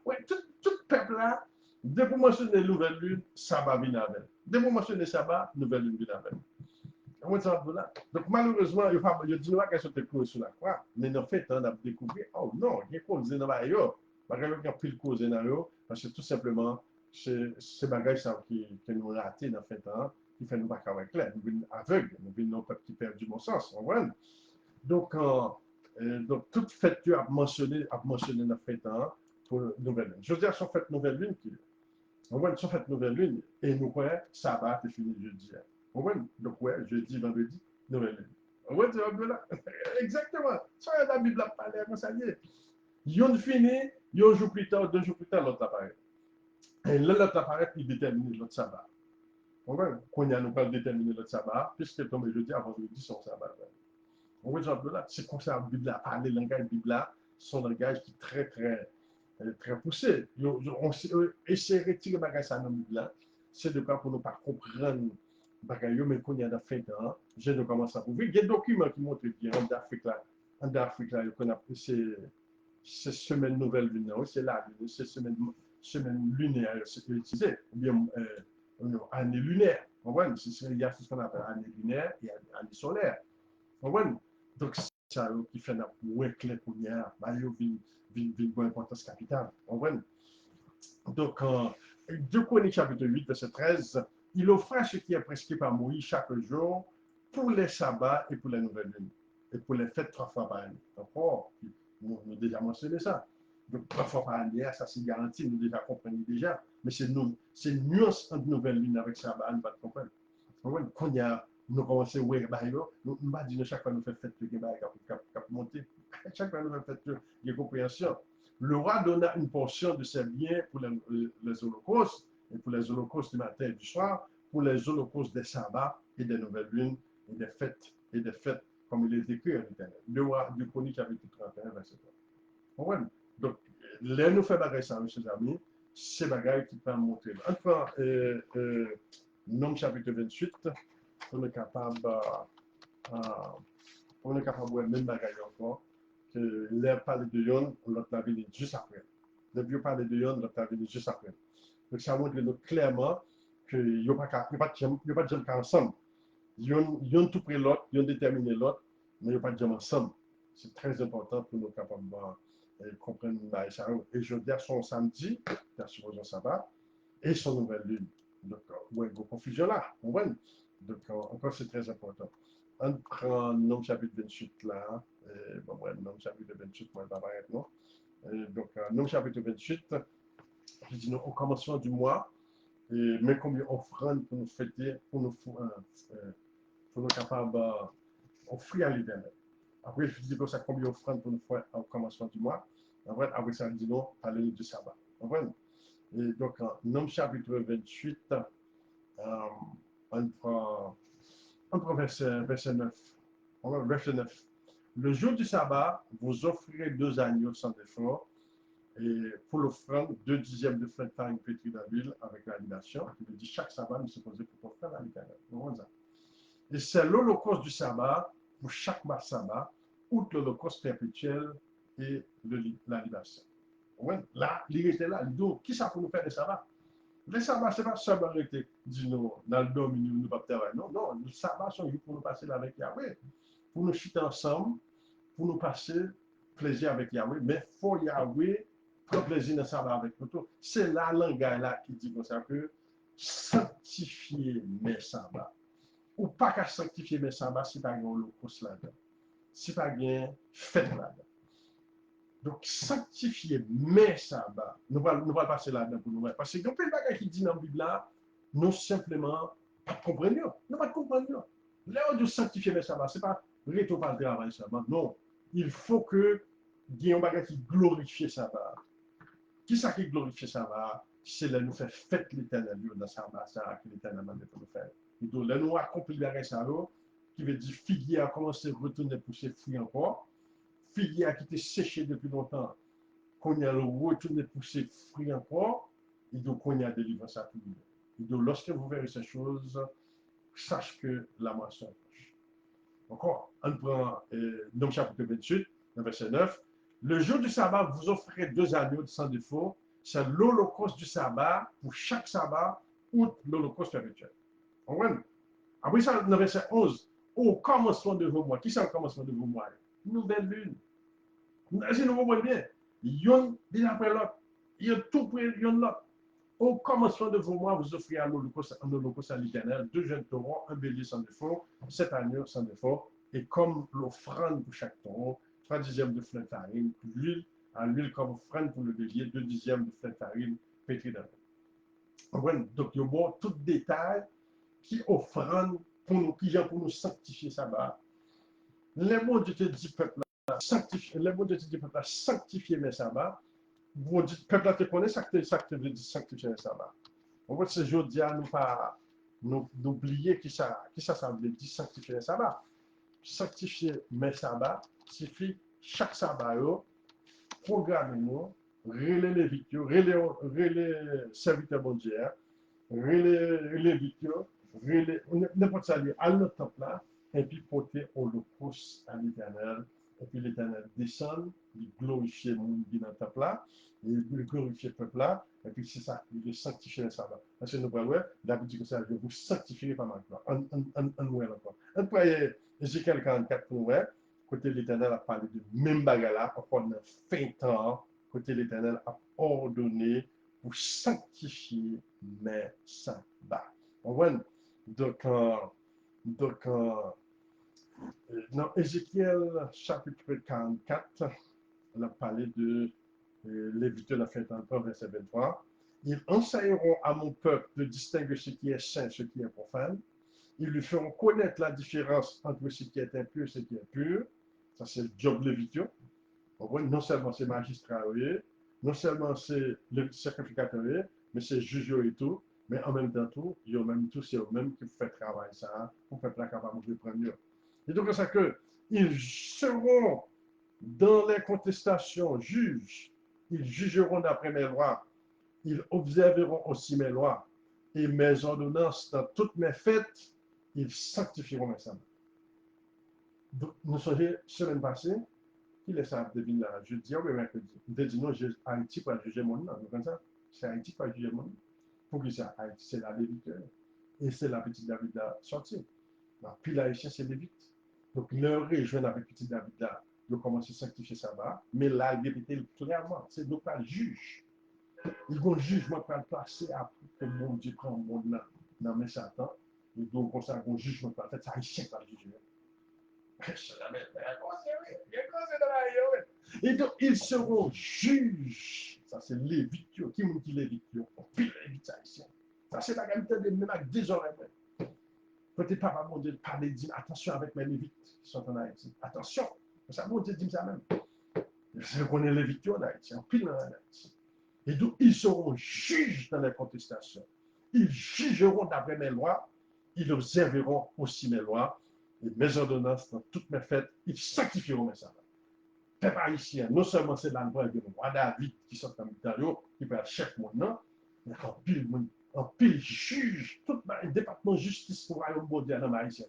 Ouais, tout peuple là, dès que vous mentionnez nouvelle lune, sabbat vient avec. Dès que vous mentionnez sabbat, nouvelle lune vient avec. Donc malheureusement, il dit qu'elle sont close sur la croix, mais en fait, on a découvert, oh non, il y a cause dans la yo. Il y a plus de cause dans la parce que tout simplement, c'est bagage qui nous raté dans le fait, qui fait nous pas clair. Nous venons aveugles, nous venons peuple qui perd du bon sens. Donc, toute fête a mentionné dans le fait, pour nouvelle lune. Je veux dire, sur fête nouvelle lune, on voit sur fête nouvelle lune, et nous croyons, ça va, c'est fini jeudi. Donc, ouais, jeudi, vendredi, nouvelle lune. Ouais, tu vois, là. Exactement. Ça, la Bible a parlé, ça y est. Ils ont fini, un jour plus tard, 2 jours plus tard, l'autre apparaît. Et là, l'autre apparaît, il détermine l'autre sabbat. Quand il y a nous pas déterminer l'autre sabbat, puisque comme je dis, avant jeudi, son sabbat. On voit genre là, c'est comme ça, la Bible a parlé, le langage Bible là, son langage qui est très poussé. On essaie de retirer ça dans la Bible là, c'est de quoi pour ne pas comprendre bagay yo, men kon y a da fin tan, je nou koman sa pouvi. Gen dokumen ki montre ki an d'Afrique la, yo kon ap, se semaine nouvelle lune, c'est la lune, c'est semaine lunaire, c'est utilisé, ou bien année lunaire. Il y a ce qu'on appelle année lunaire et année solaire. Donc, c'est ça qui fait la moins clair pour nous, il y a une importance capitale. Donc, 2 Chroniques chapitre 8, verset 13, il offra ce qui est prescrit par Moïse chaque jour pour les sabbats et pour les nouvelles lunes, et pour les fêtes 3 fois par année. D'accord? Nous avons déjà mentionné ça. Donc, 3 fois par année, ça c'est garanti, nous déjà comprenons déjà. Mais c'est une nuance entre nouvelle lune avec sabbat, nous ne pas comprendre. Quand nous commençons à voir nous ne pas dire chaque fois nous faisons fête de cap monter. Chaque fois nous faisons fête de compréhension. Le roi donna une portion de ses biens pour les holocaustes, et pour les holocaustes du matin et du soir, pour les holocaustes des sabbats et des nouvelles lunes et des fêtes comme il est écrit à l'Éternel. Le roi du Chronique chapitre 31, verset 3. Donc, les nous fait bagaille ça, mes amis, c'est bagaille qui peut montrer. Enfin, Nom chapitre 28, on est capable, de même bagaille encore, que les parler de Yon, l'autre la venu juste après. Le vieux parler de Yon, l'autre la venu juste après. Donc, ça montre nous clairement qu'il n'y a pas de gens ensemble. Yon tout près l'autre, yon déterminé l'autre, mais il n'y a pas de gens ensemble. C'est très important pour nous capables de comprendre ça. Et je veux dire, son samedi, c'est supposé sabbat, et son nouvelle lune. Donc, ouais, une confusion là, vous voyez. Donc, encore, c'est très important. On prend Nom chapitre 28 là, Nom chapitre 28, moi, il va apparaître, non? Donc, Nom chapitre 28, je dis, non, au commencement du mois, mais combien offrande pour nous fêter, pour nous capables d'offrir à l'Éternel. Après, je dis comme ça, combien offrande pour nous faire au commencement du mois. Après ça, je dis non, parler du sabbat. Et donc, Nom chapitre 28, entre verset 9. Verset 9. Le jour du sabbat, vous offrirez 2 agneaux sans défaut, et pour l'offrande, 2/10 de fleur de farine pétrie d'huile avec l'animation. Il dit chaque sabbat, nous sommes supposés pour offrir à l'Éternel. Et c'est l'holocauste du sabbat pour chaque sabbat, outre l'holocauste perpétuel et la libation. Là, il était là, il dit, qui ça pour nous faire des sabbats? Les sabbats, ce n'est pas seulement été, dis-nous, dans le domaine où nous pas travailler. Non, non, les sabbats sont pour nous passer avec Yahweh, pour nous chuter ensemble, pour nous passer plaisir avec Yahweh. Mais il faut Yahweh prendre plaisir dans le sabbat avec nous. C'est la langue là qui dit comme ça que sanctifier mes sabbats. Ou pas qu'à sanctifier mes sabbats si pas un holocauste là-dedans. Si pas un fête là-dedans. Donc, sanctifier mes sabbats, nous allons passer là-dedans pour nous. Parce qu'il y a plein de bagages qui disent dans la Bible là, non simplement pas comprendre. Non, pas comprendre. Là, on doit sanctifier mes sabbats. Ce n'est pas retour par le travail seulement. Non. Il faut que il y ait un bagage qui glorifie sabbat. Qui ça qui glorifie sabbat? C'est là nous faire fête l'éternel dans sabbat, ça que l'éternel m'a dit pour nous faire. Et donc, là, nous accomplir le bagage ça, qui veut dire figuier a commencé à retourner pour ses fruits encore. Figuier qui était séché depuis longtemps, qu'on a retourné pour ses fruits encore, et donc qu'on a délivré ça tout le monde. Et donc, lorsque vous verrez ces choses, sache que la moisson est proche. Encore, on prend Nom chapitre 28, verset 9. Le jour du sabbat, vous offrirez 2 agneaux sans défaut. C'est l'holocauste du sabbat pour chaque sabbat ou l'holocauste perpétuel. Après ça, dans verset 11, au commencement de vos mois, qui c'est le commencement de vos mois? Nouvelle lune. Si nous comprenons bien, yon déjà après l'autre, il y a tout près yon l'autre. Au commencement de vos mois, vous offrirez un holocauste à l'Éternel, 2 jeunes taureaux, un bélier sans défaut, 7 agneaux sans défaut, et comme l'offrande pour chaque taureau, 3/10 de fleur de farine, à l'huile comme offrande pour le bélier, 2/10 de fleur de farine, pétrie d'huile. Donc, il y a bon tout détail qui offrande pour nous, qui vient pour nous sanctifier sabbat. Les mots de Dieu dit peuple, les mots de Dieu dit peuple, sanctifier mes sabbats. Vous dites, peuple, tu connais ça que veut dire sanctifier mes sabbats. En fait, ce jour à nous pas d'oublier qui ça veut dire sanctifier les sabbats. Sanctifier mes sabbats signifie chaque sabbat, programmez-nous, relais les serviteurs mondiaux, relais les victimes, n'importe ça, à notre temple là, et puis porter holocauste à l'Éternel. Et puis l'Éternel descend, il glorifie le monde qui est dans le temple là, et il glorifie le peuple là, et puis c'est ça, il veut sanctifier le sabbat. Parce que nous voyons, David dit que ça, je vous sanctifierai par ma gloire. On voit encore. On voit Ézéchiel 44 pour nous, côté l'Éternel a parlé de même bagarre là, encore dans fin temps, côté l'Éternel a ordonné pour sanctifier mes sabbats. On voit donc, donc dans Ézéchiel chapitre 44, on a parlé de Lévitique, la fin 33, verset 23. Ils enseigneront à mon peuple de distinguer ce qui est saint, ce qui est profane. Ils lui feront connaître la différence entre ce qui est impur et ce qui est pur. Ça, c'est le job Lévitique. On voit non seulement c'est magistrat, non seulement c'est le sacrificateur, mais c'est juge et tout, mais en même temps, tout, il y a même tout, c'est eux-mêmes qui font travail ça, pour faire la capable de prendre mieux. Et donc, c'est ça que ils seront dans les contestations juges, ils jugeront d'après mes lois, ils observeront aussi mes lois et mes ordonnances dans toutes mes fêtes, ils sanctifieront mes sabbats. Donc, nous sommes semaine passée, qui laisse ça deviner là, jeudi ou mercredi. Il dit non, Haïti va juger mon nom. Vous ça? C'est Haïti qui va juger mon nom. Pour que ça, Haïti, c'est la vérité. Et c'est la petite David là sortie. Puis l'Haïtien, c'est Lévite. Donc, leur rejoindre avec petit David là, ils commencent à sanctifier ça va, mais là, il répétait clairement, c'est donc pas le juge. Ils vont le jugement pour le placer après que mon Dieu prend le monde là, dans mes Satan. Et donc, on s'en jugement pour le fait, ça Haïtien va le juger. Et donc, ils seront juges. Ça, c'est l'évitio. Qui me dit l'évitio? Pile l'évitio haïtien. Ça, c'est la qualité de même avec des oreilles. Peut-être papa, mon Dieu, parler, dit attention avec mes lévites qui sont en Haïti. Attention. Ça, mon Dieu, dit ça même. Je connais l'évitio en Haïti, en pile en Haïti. Et donc, ils seront juges dans les contestations. Ils jugeront d'après mes lois. Ils observeront aussi mes lois et mes ordonnances dans toutes mes fêtes. Ils sanctifieront mes sabbats. Peuple haïtien, non seulement c'est l'endroit de roi David qui sont en Italie, qui peut être chef maintenant, mais en pile juge, tout le département de justice pour le royaume mondial dans haïtien.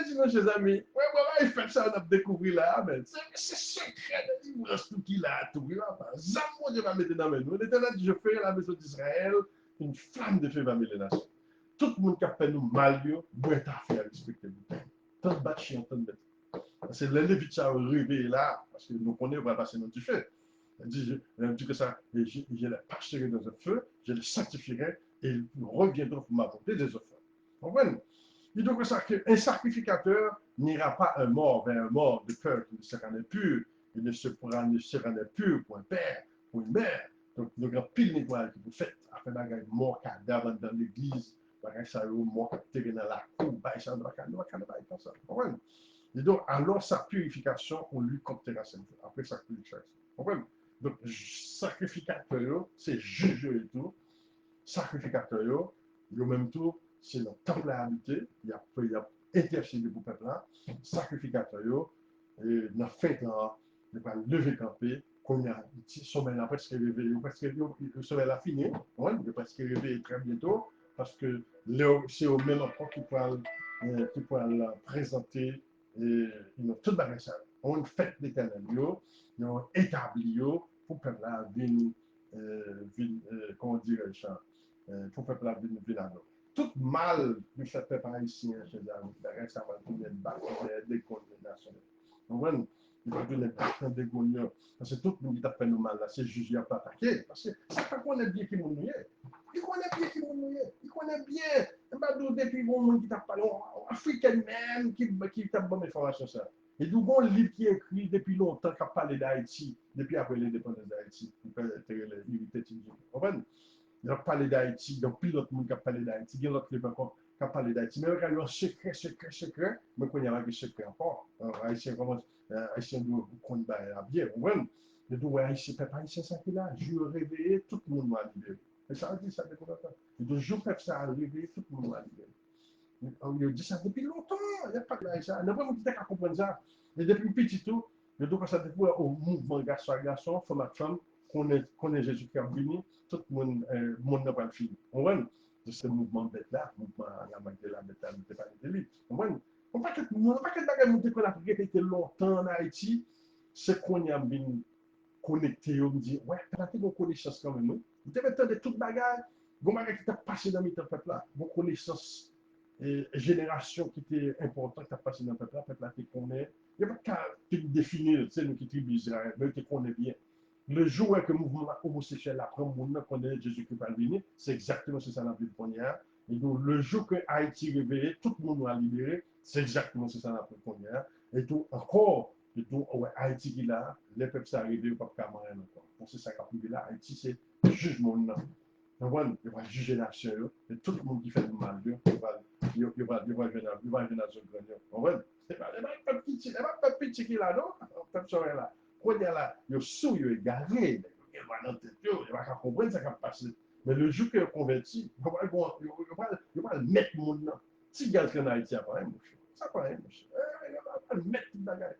Dis nos chers amis, ouais, voilà, il fait ça, on a découvert là, mais c'est secret de l'immense tout qu'il a, tout il a. Zamo Dieu va mettre dans mes mains. L'Éternel dit, je ferai la maison d'Israël, une flamme de feu va mêler les nations. Tout le monde qui a fait nous mal, doit être fait à respecter nous. Tant de bâchis, tant de bêtes. C'est le Lévitique a rêvé là, parce que nous connaissons, on va passer dans du feu. Elle dit que ça, je les passerai dans un feu, je les sanctifierai, et ils reviendront pour m'apporter des offres. Vous comprenez? Il doit ça qu'un sacrificateur n'ira pas un mort vers un mort de cœur qui ne se rendait pur, il ne se rendait pur pour un père, pour une mère. Donc, il y a pile nettoyage que vous faites après d'avoir mort cadavre dans l'église, ça y est, mort terre dans la cour, ça ne va pas comme ça. Et donc, alors sa purification, on lui comptera cette fois. Après sa purification. Donc, sacrificateur, c'est juge et tout. Sacrificateur, le même tour, c'est le temple à habiter. Il y a intercédé pour le peuple là. Sacrificateur, et dans la fin là, il va lever camper. Qu'on a petit sommeil là, presque réveillé, le sommeil a fini. Ouais, il est presque réveillé très bientôt. Parce que c'est au même endroit qu'il pourra présenter une toute bagage ça. On fait l'éternel, ils ont établi pour peuple là, comment dirais-je ça, pour peuple là, tout mal que fait peuple haïtien, chez les ça va tourner de bac, des condamnations. Donc, il va tourner de des condamnations. Parce que tout le monde qui a fait nous mal là, c'est juste qu'il n'a pas attaqué. Parce que ça fait qu'on est bien qui nous mouillé. Il connaît bien qui nous mouillé. Il connaît bien. Depuis bon monde qui t'a parlé, africain même, qui t'a bonne information ça. Et d'où bon livre qui est écrit depuis longtemps qui a parlé d'Haïti, depuis après l'indépendance d'Haïti, vous comprenez? Il a parlé d'Haïti, donc plus d'autres monde qui a parlé d'Haïti, il y a d'autres livres encore qui a parlé d'Haïti. Mais regardez, un secret, mais qu'on y a un secret encore. Haïtien commence, Haïtien doit connaître bien, vous comprenez? Et donc, Haïtien, peuple haïtien, ça qui est là, je veux réveiller, tout le monde va libérer. Et ça a dit ça depuis longtemps. Et donc, je peux ça réveiller, tout le monde va libérer. On dit ça depuis longtemps, il n'y a pas de ça. Il n'y a pas de monde qui comprendre ça. Et depuis petit tout, je dois passer au mouvement garçon à garçon, femme à femme, qu'on est Jésus qui a venu, tout le monde n'a pas fini. On voit, de ce mouvement bête là, mouvement la manque de la bête là, n'était pas de lui. On voit, on pas que bagage monter qu'on a répété longtemps en Haïti, c'est qu'on y a bien connecté, on me dit, ouais, t'as pas de connaissance quand même, oui. Vous devez entendre toute bagage, bon bagage qui t'a passé dans mes peuple là, vos connaissances génération qui était importante qui a passé dans le peuple là, tu connais. Il n'y a pas qu'à te définir, c'est nous qui tribus Israël, mais tu connais bien. Le jour où le mouvement homosexuel après le monde connaît Jésus qui va venir, c'est exactement ce que ça n'a plus de hier. Et donc, le jour que Haïti réveillé, tout le monde va libérer, c'est exactement ce que ça n'a plus de hier. Et tout, encore, et tout, ouais, Haïti qui est là, les peuples sont arrivés, pas de camarade encore. Pour c'est ça qui a privé là, Haïti, c'est le jugement. Il va juger l'action, et tout le monde qui fait du mal, il va venir dans une grenier. C'est pas petit qui est là, non? Personne là. Quand il y a là, il est sous, il est égaré, il va dans tête, il va comprendre ce qui va passer. Mais le jour qu'il est converti, il va le mettre mon nom. Si quelqu'un en Haïti a pas un mouche, ça pas un mouche. Il va le mettre tout le bagage.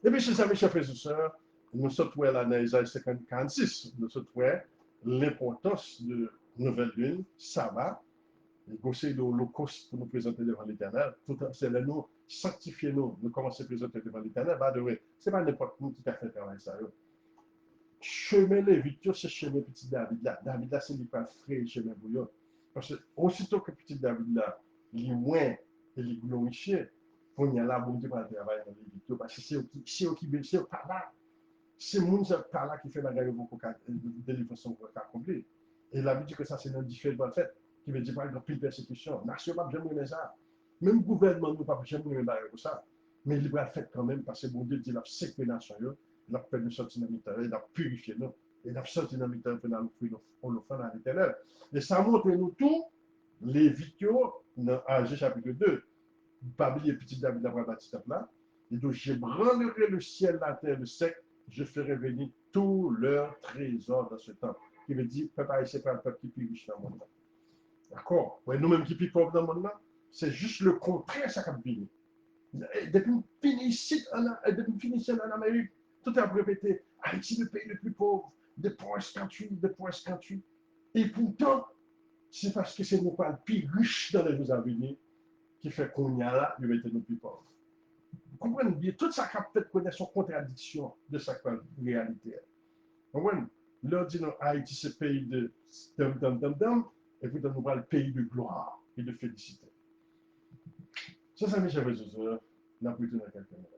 Et puis, chers amis, chers frères et sœurs, nous sommes là dans Isaïe 46, nous sommes l'importance de nouvelle lune, sabbat, le conseil de l'Holocauste pour nous présenter devant l'Éternel. C'est là nous sanctifier nous commencer à présenter devant l'Éternel. Ce n'est pas n'importe qui qui a fait travail ça. Chemin Lévitique, c'est chemin petit David là. David là, c'est lui qui a fait chemin bouillon. Parce que aussitôt que petit David là, il est loin et il est glorifié, pour y aller là, bon Dieu va travailler dans Lévitique. Parce que c'est eux qui pas là. C'est moun par là qui fait la guerre pour délivrer son corps accompli. Et la vie dit que ça, c'est un différent fait, qui veut dire par exemple, pile persécution. Nation, pas jamais aimé ça. Même gouvernement, nous pas jamais aimé pour ça. Mais il va faire quand même, parce que bon Dieu dit, il a sécuré la nation, il a permis de sortir dans l'intérieur, il a purifié nous, il a sorti dans l'intérieur pour nous on le fait dans l'éternel. Et ça montre nous tout, les vidéos, dans Agé chapitre 2, pas oublier petit David d'avoir bâti là, et donc je branlerai le ciel, la terre, le sec, je ferai venir tous leurs trésors dans ce temps. Qui veut dire, peuple haïtien, pas le peuple qui est plus riche dans le monde. D'accord? Ouais, nous-mêmes qui plus pauvres dans le monde là, c'est juste le contraire, ça qui vient. Depuis que fini en Amérique, tout est répété. Haïti, le pays le plus pauvre, de point 58, de point 58. Et pourtant, c'est parce que c'est nous pas le plus riche dans les jours à venir qui fait qu'on y a là, il va être nous plus pauvres. Vous comprenez bien, tout ça qui peut connaître son contradiction de sa réalité. Vous comprenez? Là, dit non, Haïti, c'est le pays de dum, et puis nous parle le pays de gloire et de félicité. Ça, mes chers frères et sœurs, n'a plus dans quelques minutes.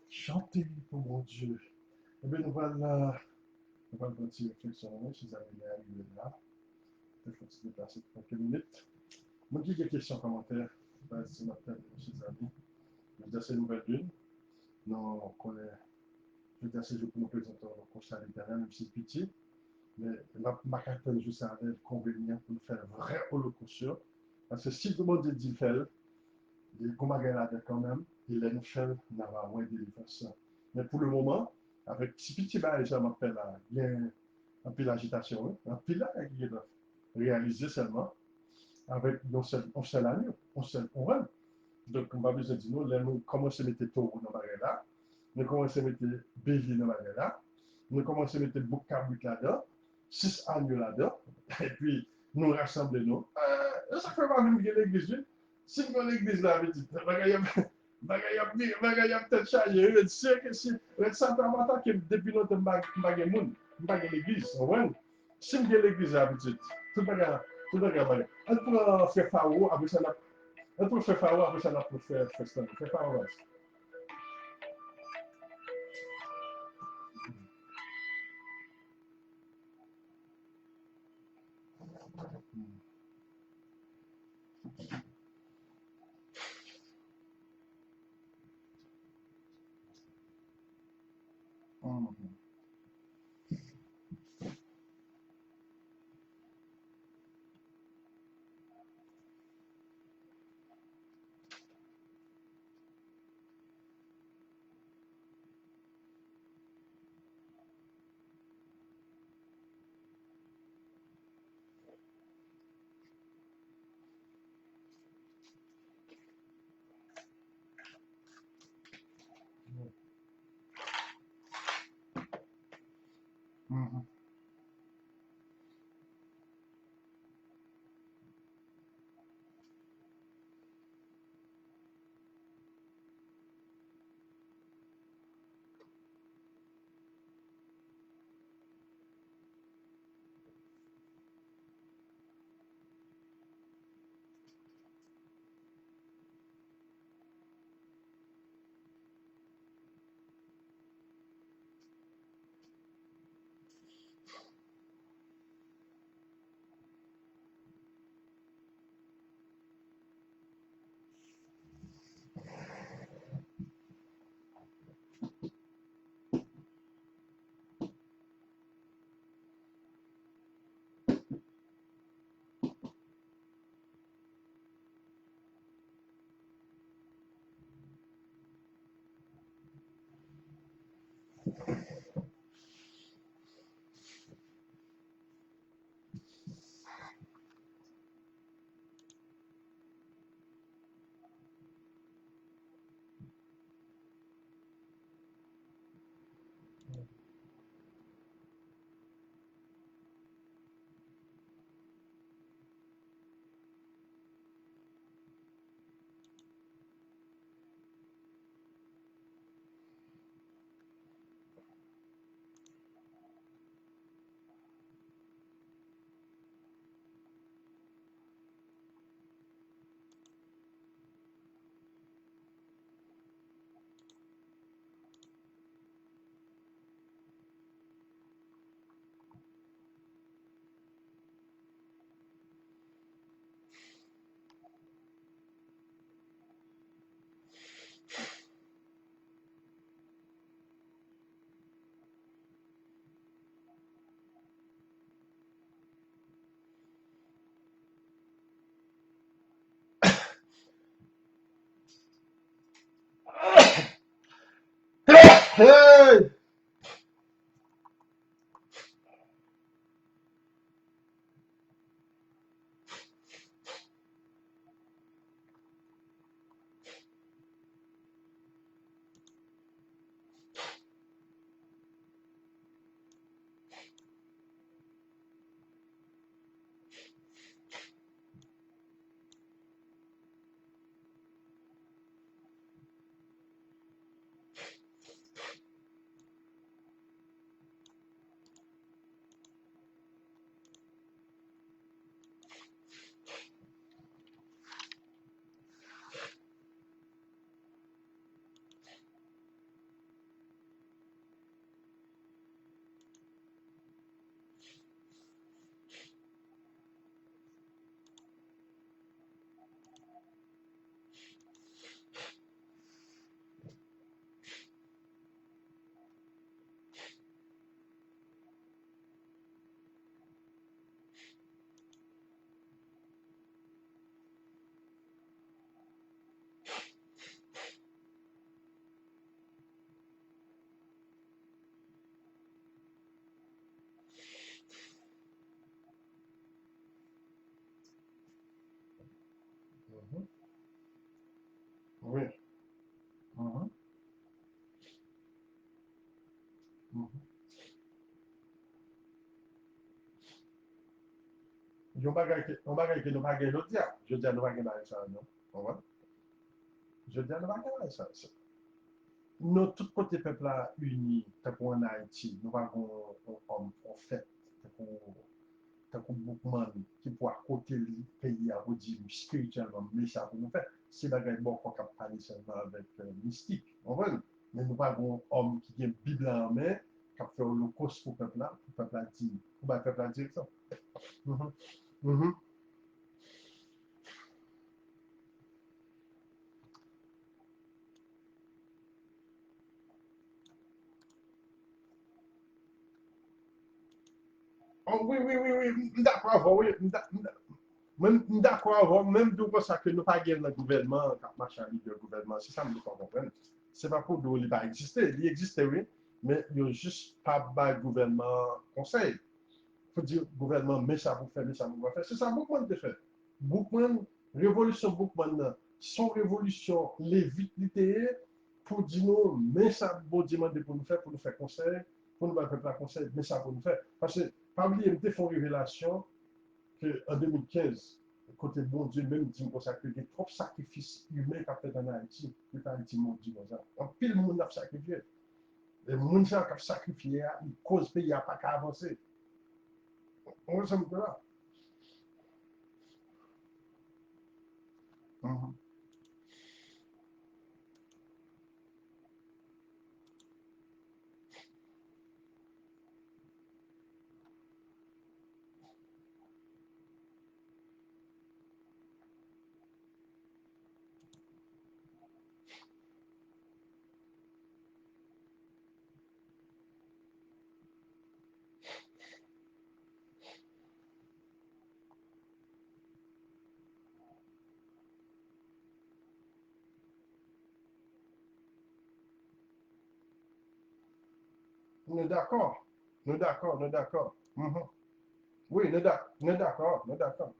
Chantez pour mon Dieu. Eh bien, nous allons continuer réflexion, si vous avez arrivé là. Peut-être faut se déplacer pour quelques minutes. Moi, j'ai des questions, commentaires. Ce matin, chers amis. Je vais dire, c'est une nouvelle lune. Non, on connaît. Je vais dire, c'est jour pour nous présenter le constat littéraire, même si c'est petit. Mais ma carte de juste avec le convenient pour nous faire un vrai holocauste. Parce que si tout le monde dit fait, il comme à gagner quand même, il est nous fait, n'a pas moins de ça. Mais pour le moment, avec si petit bail, ça m'appelle là, il y a un peu d'agitation, un peu là, il est réalisé seulement avec on seul agneau, on seul on. Donc, on va besoin de nous, là, nous commençons à mettre taureau dans la là, nous commençons à mettre bélier dans la là, nous commençons à mettre bouc là-dedans, 6 agneaux là-dedans, et puis nous rassemblons nous. Ça fait pas même que l'église, si vous avez l'église là, vous dites, bagay a peut-être changé, vous êtes sûr que si, vous êtes certain que depuis notre bagay moun, bagay l'église, vous voyez? Si vous avez l'église là, vous dites, tout bagay, tout bagay. Elle pourra faire pharaon, après ça, On peut faire Fawa, après ça, on peut faire Festan. Fais Fawa. Hey! Oui. Mhm. Mhm. On bagay ki nou bagay jodia. Jodia nou bagay bagay sa nou. Ouwa? Jodia nou bagay bagay sa. Nou tout kote pepla uni, te pou an Haiti, nou bagay on fèt, te pou tant que beaucoup de monde qui pourra côté le pays à redire spirituellement, mais ça pour nous faire. C'est la guerre bon qu'on peut parler seulement avec mystique. On voit, mais nous pas un homme qui a une Bible en main, qui a fait l'Holocauste pour le peuple a dit, pour le peuple a dit ça. Mhm. Mhm. Oh, oui, oui, oui, oui, d'accord, oui, d'accord, même de ça que nous pas gagné le gouvernement, quand marche avec le gouvernement, c'est ça que nous pas comprendre. C'est pas pour nous, il va exister, il existe, oui, mais il n'y a juste pas de gouvernement conseil. Il faut dire gouvernement, mais ça vous fait, mais ça vous va faire. C'est ça, beaucoup de fait. Beaucoup de révolution, beaucoup de son révolution, les vites pour dire nous, mais ça vous demander pour nous faire conseil, pour nous faire un conseil, mais ça pour nous faire. Parce que, par oublier, nous font révélation qu'en 2015, côté bon Dieu, même dit qu'on sacrifie trop de sacrifices humains qu'a fait en Haïti, que Haïti m'a dit comme ça. En pile, le monde a sacrifié. Les gens qui ont sacrifié, ils causent pays à pas qu'à avancer. On va s'en là. Mhm. On est d'accord. Nous d'accord, nous d'accord. Mhm. Oui, nous d'accord, nous d'accord.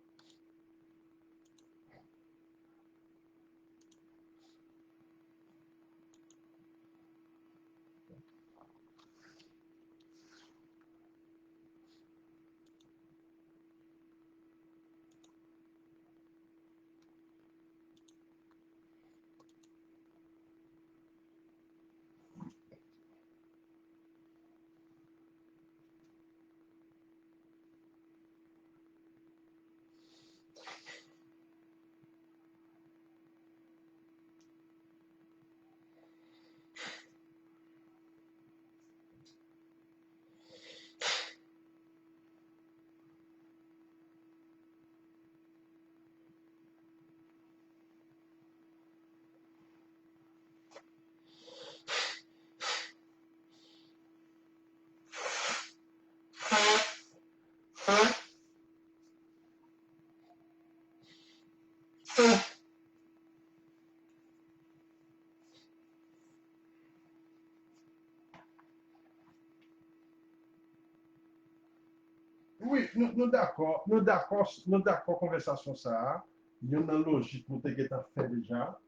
Oui, nous d'accord, conversation ça. Il y a une logique, nous t'avons fait déjà.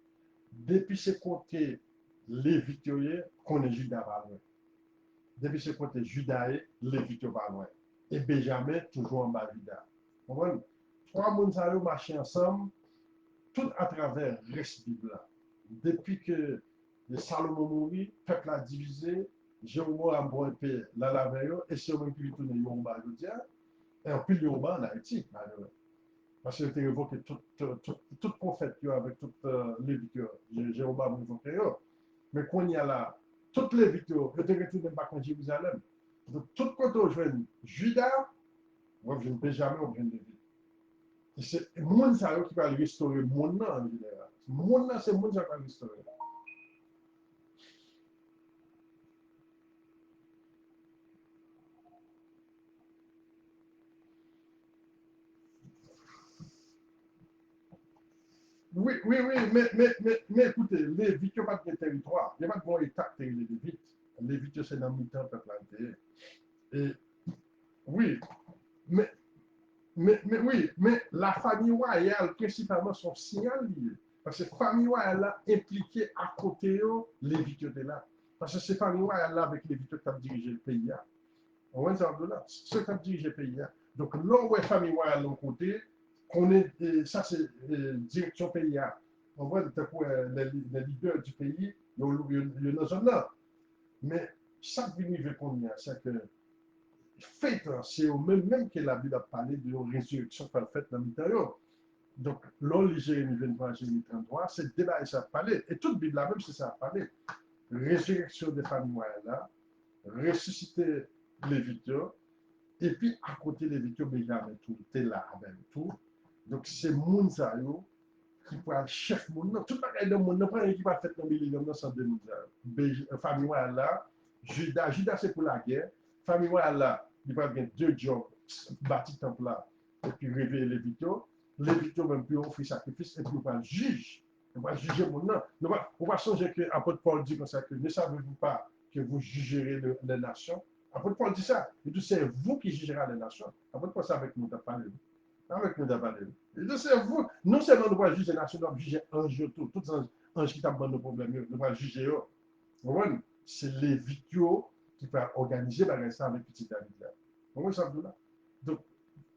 Depuis ce côté, les victorieux, qu'on est Judas pas loin. Depuis ce côté judaïque, les victorieux pas loin. Et Benjamin, toujours en bas Judas. Vous comprenez? Trois personnes marchent ensemble, tout à travers le reste Bible là. Depuis que Salomon mourit, le peuple a divisé, Jéhovah a bon épée la laveille, et c'est eux-mêmes qui retournent Yoruba à Jodia, et en plus Yoruba en Haïti, malheureusement. Parce que c'était évoqué tout prophète avec toutes les victoires. Jéhovah a évoqué. Mais quand il y a là, toutes les victoires, je te retourne pas en Jérusalem. Donc, tout côté où je viens, Judas, moi je ne peux jamais ouvrir de vie. C'est le monde qui va restaurer le monde en général. Le monde, c'est le monde qui va restaurer. Oui, oui, oui, mais écoutez, les Lévites n'ont pas de territoire. Il n'y a pas de bon état de Lévites. Lévites, c'est dans le mi-temps peuple entier. Et oui, mais, oui, mais la famille royale, principalement, son signal lié. Parce que la famille royale là, impliquée à côté les Lévites de là. Parce que c'est la famille royale là avec les Lévites qui ont dirigé le pays là. On voit ça de là. C'est qui ont dirigé le pays là. Donc là où est la famille royale de côté, qu'on est, ça c'est direction pays là. On voit les leaders du pays, il y a dans zone là. Mais chaque ville veut qu'on y a, c'est que fait, c'est au même que la Bible a parlé de résurrection par le fait dans l'intérieur. Donc, l'on lit Jérémie 23, Jérémie 33, c'est débat et ça a parlé. Et toute Bible là même, c'est ça a parlé. Résurrection des familles là, ressusciter les victimes, et puis à côté les victimes, Benjamin tout, t'es là avec tout. Donc, c'est Mounzayo qui peut être chef monde. Tout le monde dans le monde, pas un qui va faire dans le millénaire dans son famille là, Judas c'est pour la guerre. Famille là, il va avoir deux jobs, bâtir temple là, et puis réveiller les victimes. Les victimes même plus offrir sacrifice, et puis on va juger. On va juger mon nom. On va changer que l'apôtre Paul dit comme ça que ne savez-vous pas que vous jugerez les nations. L'apôtre Paul dit ça. Il dit c'est vous qui jugerez les nations. L'apôtre Paul ça avec nous, t'as parlé. Avec nous d'abord. C'est vous, non seulement nous allons juger la nation, nous allons juger ange tout, tout ange qui t'a bon nos problèmes, nous allons juger eux. C'est les vidéos qui peuvent organiser ça avec petit David là. Vous voyez ça là? Donc,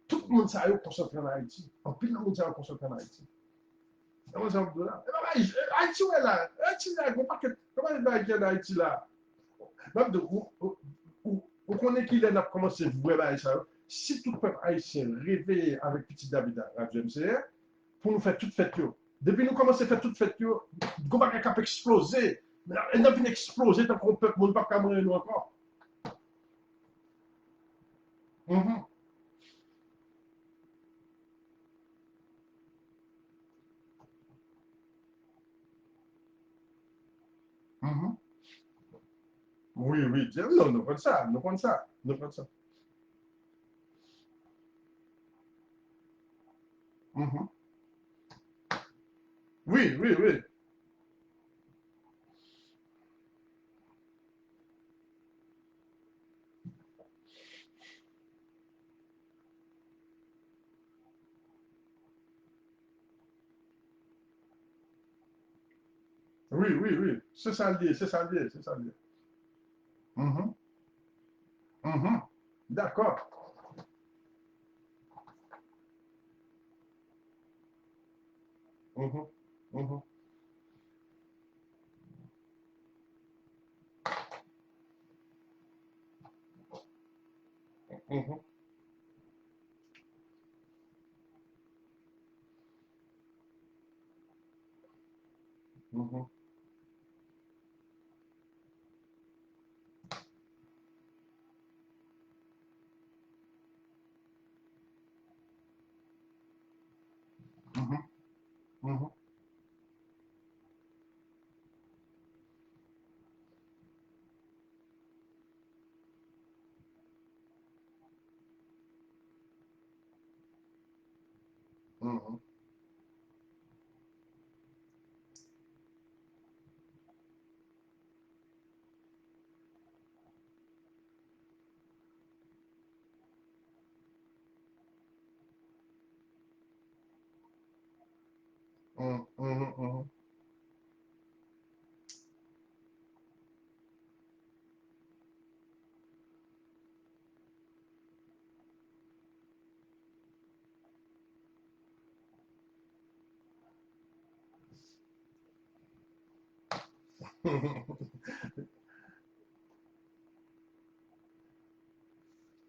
tout le monde s'est concentré en Haïti. En plus, le monde s'est concentré en Haïti. Vous voyez ça là? Haïti, ouais là. Haïti là, comment il va être en Haïti là? Même de vous connaissez qu'il a commencé à voir ça. Si tout le peuple haïtien réveillé avec petit David à Radio MCR, pour nous faire toute fête, depuis nous commençons à faire toute fête, le gouvernement a explosé. Il a fini exploser tant qu'on peut, ne pas mourir nous encore. Mhm, mhm. Oui, oui, non, nous prenons ça, nous prenons ça, nous prenons ça. Mhm. Oui, oui, oui. Oui, oui, oui. C'est ça lié, c'est ça lié, c'est ça lié. Mhm, mhm. D'accord. Mhm, mhm, mhm, mhm, mhm, mhm, mhm, mhm, mhm, mhm.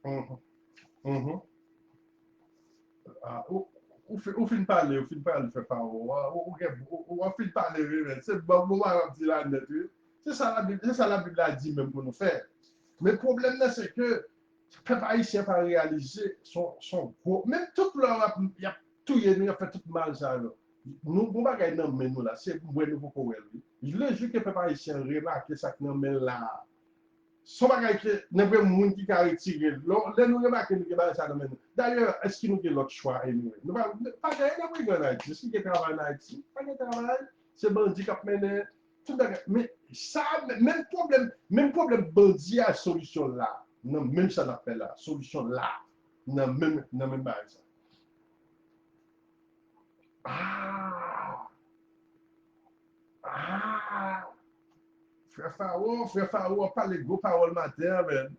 Mhm, mhm. Ah, ou fin parler, ou fin parler, fait pas, ou fin parler, c'est bon, bon, on dit là, net, oui. C'est ça la Bible a dit même pour nous faire. Mais le problème là, c'est que le peuple haïtien pas réalisé son gros, même tout leur, il y a tout, il a fait tout mal ça là. Nous, bon bagay nan men nous là, c'est pour nous pour pouvoir lui. Le jour que le peuple haïtien remarque ça que nan men là, son bagay ke ne vre moun ki ka retire. Le nou remake nou ke ba sa nan men. D'ailleurs, eski nou ke lot chwa anyway? Nou pa gaye nan vre gen Haiti. Eski ke travay nan Haiti? Pa gen travay. Se bandi kap mene. Tout bagay. Men sa, men problem bandi a solusyon la. Nan men sa na fe la. Solusyon la. Nan men ba sa. Ah! Ah! Frère Faro, on parle de gros paroles matin, men.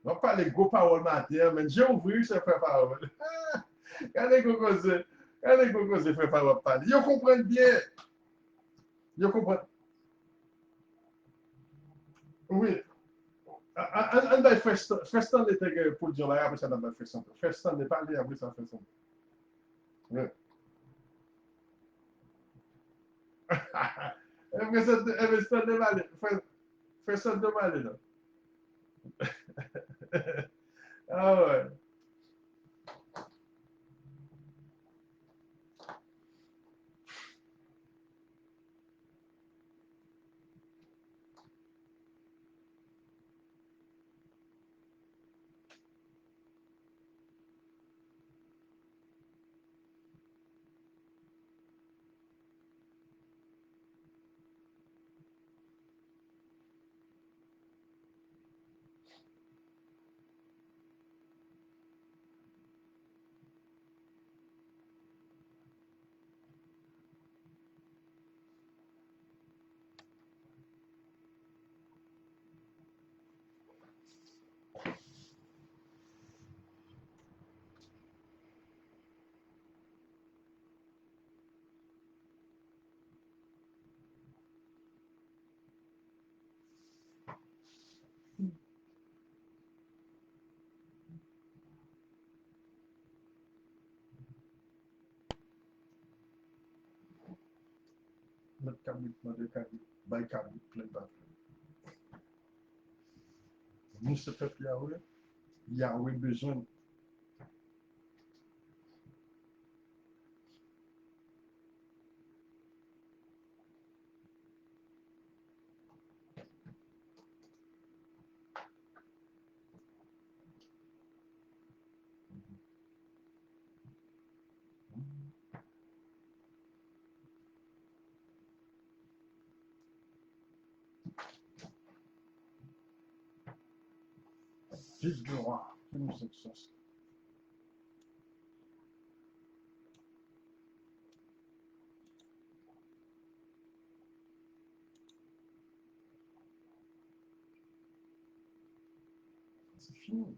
On parle de gros paroles matin, men. J'ai ouvert ce frère Faro. Regardez comment c'est. Regardez comment c'est frère Faro parle. Ils comprennent bien. Ils comprennent. Oui. An bay festan de te gen pou diyon la, apre sa nan bay festan. Festan ne pale, apre sa festan. Ouais. Festan de pale, festan de pale nan. Ah ouais. Notre cabrit, notre cabrit, bay cabrit, plein pas. Nous, ce peuple Yahweh, Yahweh besoin. Fils du roi, que nous sommes sortis. C'est fini.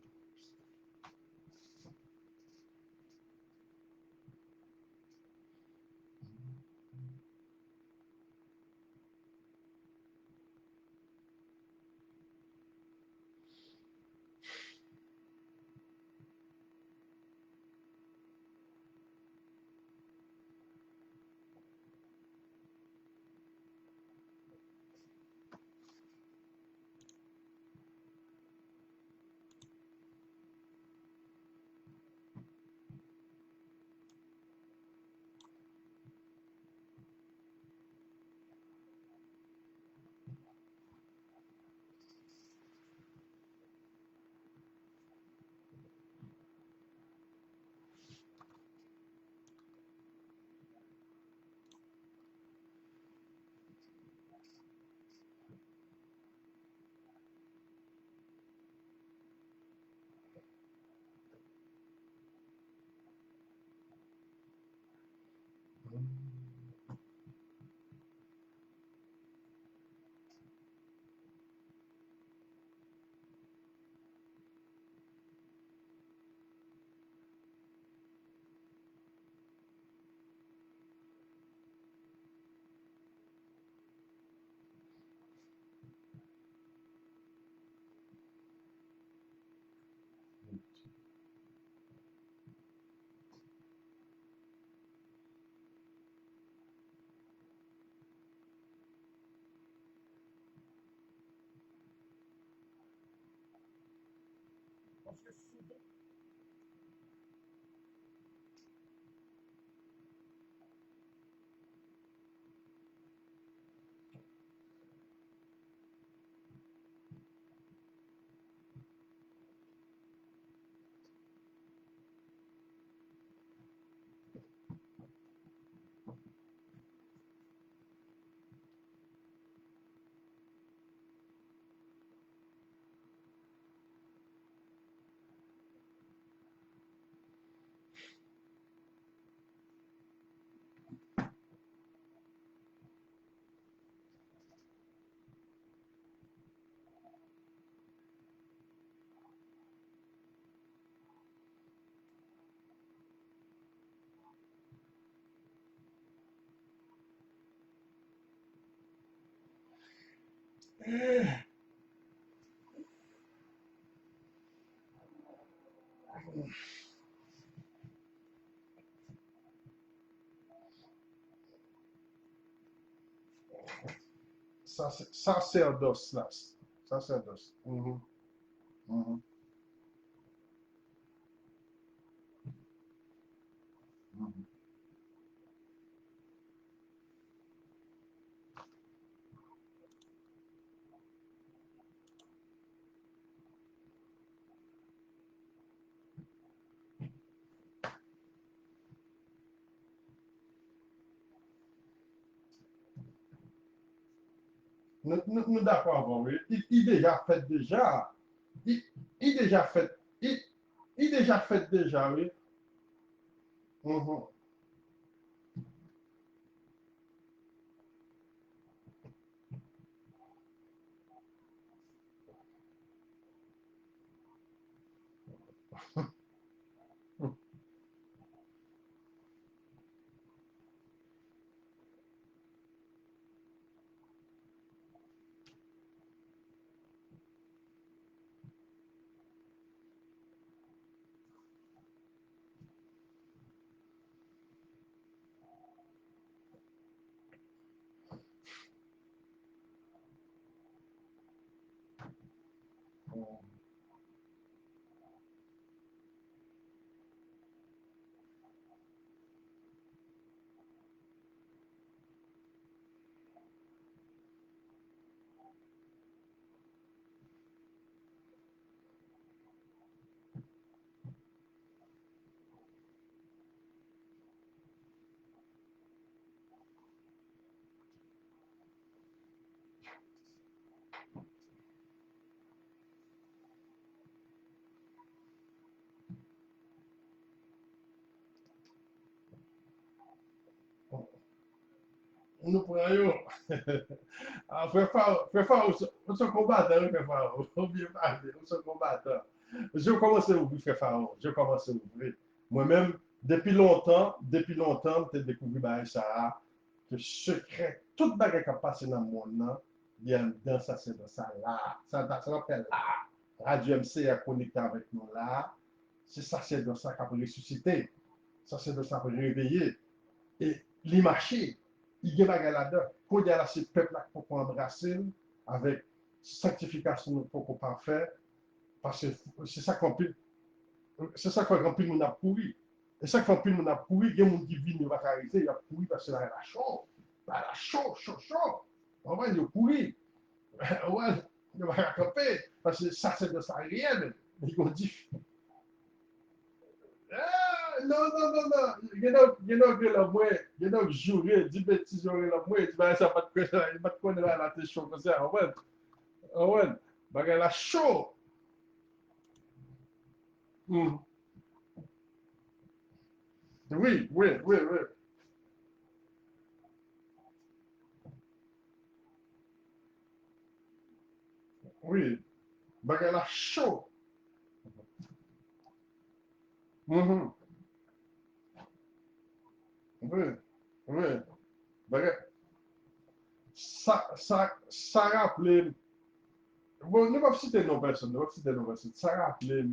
Sacerdoce, là. Sacerdoce. Mhm, mhm. Nous d'accord avant, oui. Il déjà fait déjà. Il, il déjà fait. Il déjà fait déjà, oui. Mhm. Nous prenons. Ah, frère Faro, on se combattant, frère Faro. Oubliez pas, on se combattant. Je commence à ouvrir, frère Faro. Je commence à ouvrir. Moi-même, depuis longtemps, j'ai découvert bah, ça, que secret, toute bagarre qui a passé dans le monde, là, il y a dans ça, c'est dans ça là. Ça s'appelle là. Radio MC a connecté avec nous là. C'est ça, c'est dans ça qui a ressuscité. Ça, c'est dans ça qui a réveillé. Et li marché, il y a des là-dedans. Quand il y a là, ce peuple-là qu'il faut embrasser avec sanctification pour qu'on pas faire, parce que c'est ça qu'on peut, c'est ça qu'on peut nous a pourri. Et ça qu'on peut nous a pourri, il y a des gens qui viennent, il va arrêter, il a pourri parce que là, il a chaud. Il a chaud, chaud, chaud. On va dire pourri. Ouais, il va camper, parce que ça, c'est de ça réel. Il dit, ah, non, non, non, non. Que la mouille, que jouer, dit bêtises, la mouille, dit, bah, ça pas de quoi, il pas de quoi, là, t'es chaud comme ça, ouais, ouais, bah, elle a chaud. Mm. Oui, oui, oui, oui, oui, bah, elle a chaud. Mhm. Oui, oui, bah, ça rappelait, bon, ne pas citer nos personnes, ne pas citer nos personnes, ça rappelait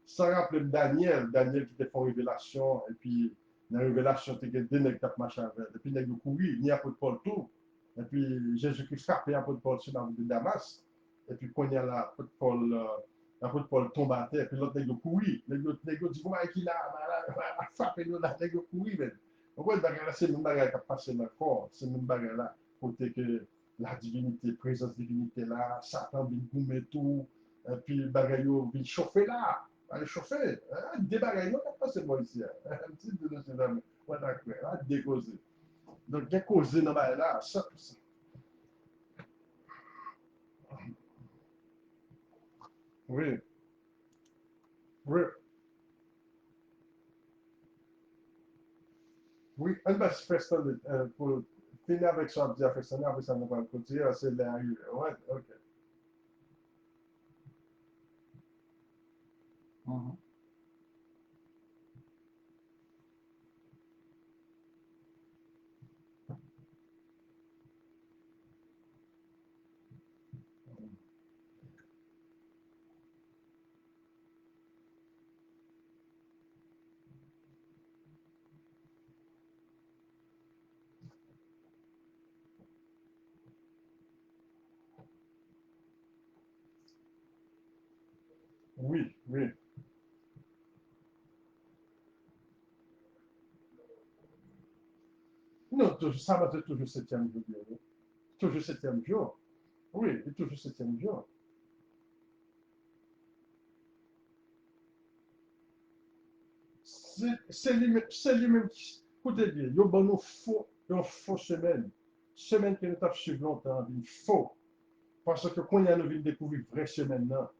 ça rappelle Daniel, Daniel qui te fait une révélation, et puis dans la révélation, tu as deux nègres qui marchent avec, et puis nègres courir, il n'y a pas de Paul tout, et puis Jésus-Christ frappé un peu de Paul sur la route de Damas, et puis quand il y a la peu de Paul, tombe à terre, et puis l'autre nègre courir, nègre dit, comment est-ce qu'il a frappé nous, la nègre courir, mais ouais, c'est le même bagage qui a passé dans le corps, c'est le même bagage là, côté que la divinité, présence divinité là, Satan vient goumer tout, et puis bagage vient chauffer là, aller chauffer. Débarrasser, non, pas seulement ici. Un petit peu de ce genre. Voilà, quoi. Décauser. Donc, il y a causé dans là. Oui, oui, oui. On va se faire ça pour finir avec ça, dire faire ça, après ça, on va continuer. C'est là, ouais, ok. Mhm. Oui, oui. Non, ça va être toujours septième jour. Oui. Toujours septième jour. Oui, et toujours septième jour. C'est lui-même qui, écoutez bien, il y a une faux semaine. Semaine qui nous a suivi longtemps, une faux. Parce que quand il y a une découvrir vraie semaine, là,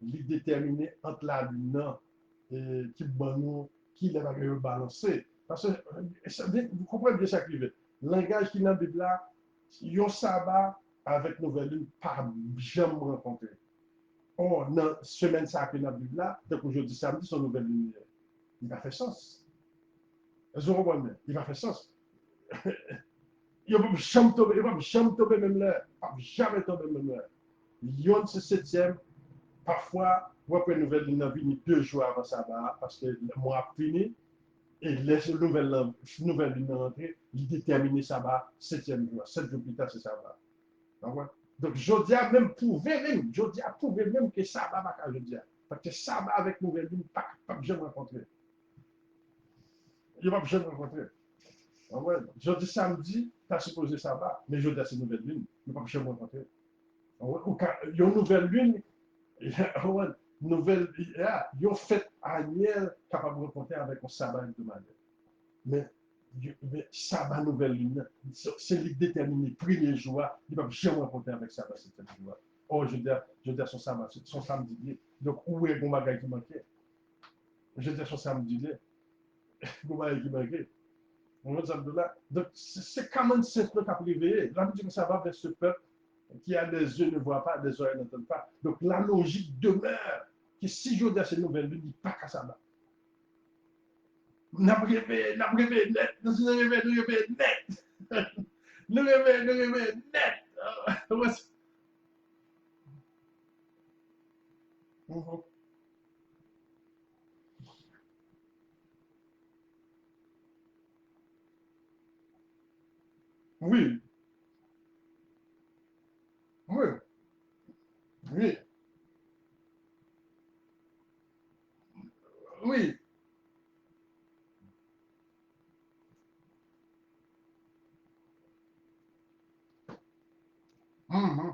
il est déterminé entre la lune et qui bon nous, qui les va balancer. Parce que vous comprenez bien ça qui veut. Le langage qui est dans la Bible là, il y a un sabbat avec nouvelle lune, pas jamais rencontré. Or, dans la semaine ça qui est dans la Bible là, donc aujourd'hui samedi, son nouvelle lune, il va faire sens. Vous comprenez? Il va faire sens. Il va jamais tomber, il va jamais tomber même là. Il va jamais tomber même là. Lyon, c'est septième. Parfois, vous pouvez une nouvelle lune venir 2 jours avant sabbat parce que le mois a fini et les nouvelle lune rentrée, il détermine sabbat septième jour. 7 jours plus tard, c'est sabbat. Donc, Jodia même pouvait même que sabbat va qu'à Jodia. Parce que sabbat avec nouvelle lune, pas jamais rencontrer. Il va jamais rencontrer. Ouais. Jeudi, samedi, tu as supposé sabbat, mais jeudi, c'est nouvelle lune. Il ne va pas jamais rencontrer. Il y a une nouvelle lune, ouais, nouvelle, il y a une fête annuelle capable de rencontrer avec un sabbat hebdomadaire. Mais, mais sabbat nouvelle lune, c'est lui déterminé, premier jour, il ne va jamais rencontrer avec sabbat septième jour. Oh, je dis son sabbat, son samedi. Donc, où est le bagage qui manquait? Je dis son samedi, le bagage qui manquait. Donc, c'est quand même simple qu'à privé. La musique, ça va vers ce peuple qui a des yeux ne voit pas, des oreilles n'entendent pas. Donc, la logique demeure que si je dis ces nouvelles, ne dit pas qu'à ça va. N'a rêvé net, nous rêvé net, nous rêvé net. Oui, oui, oui, oui. Mhm.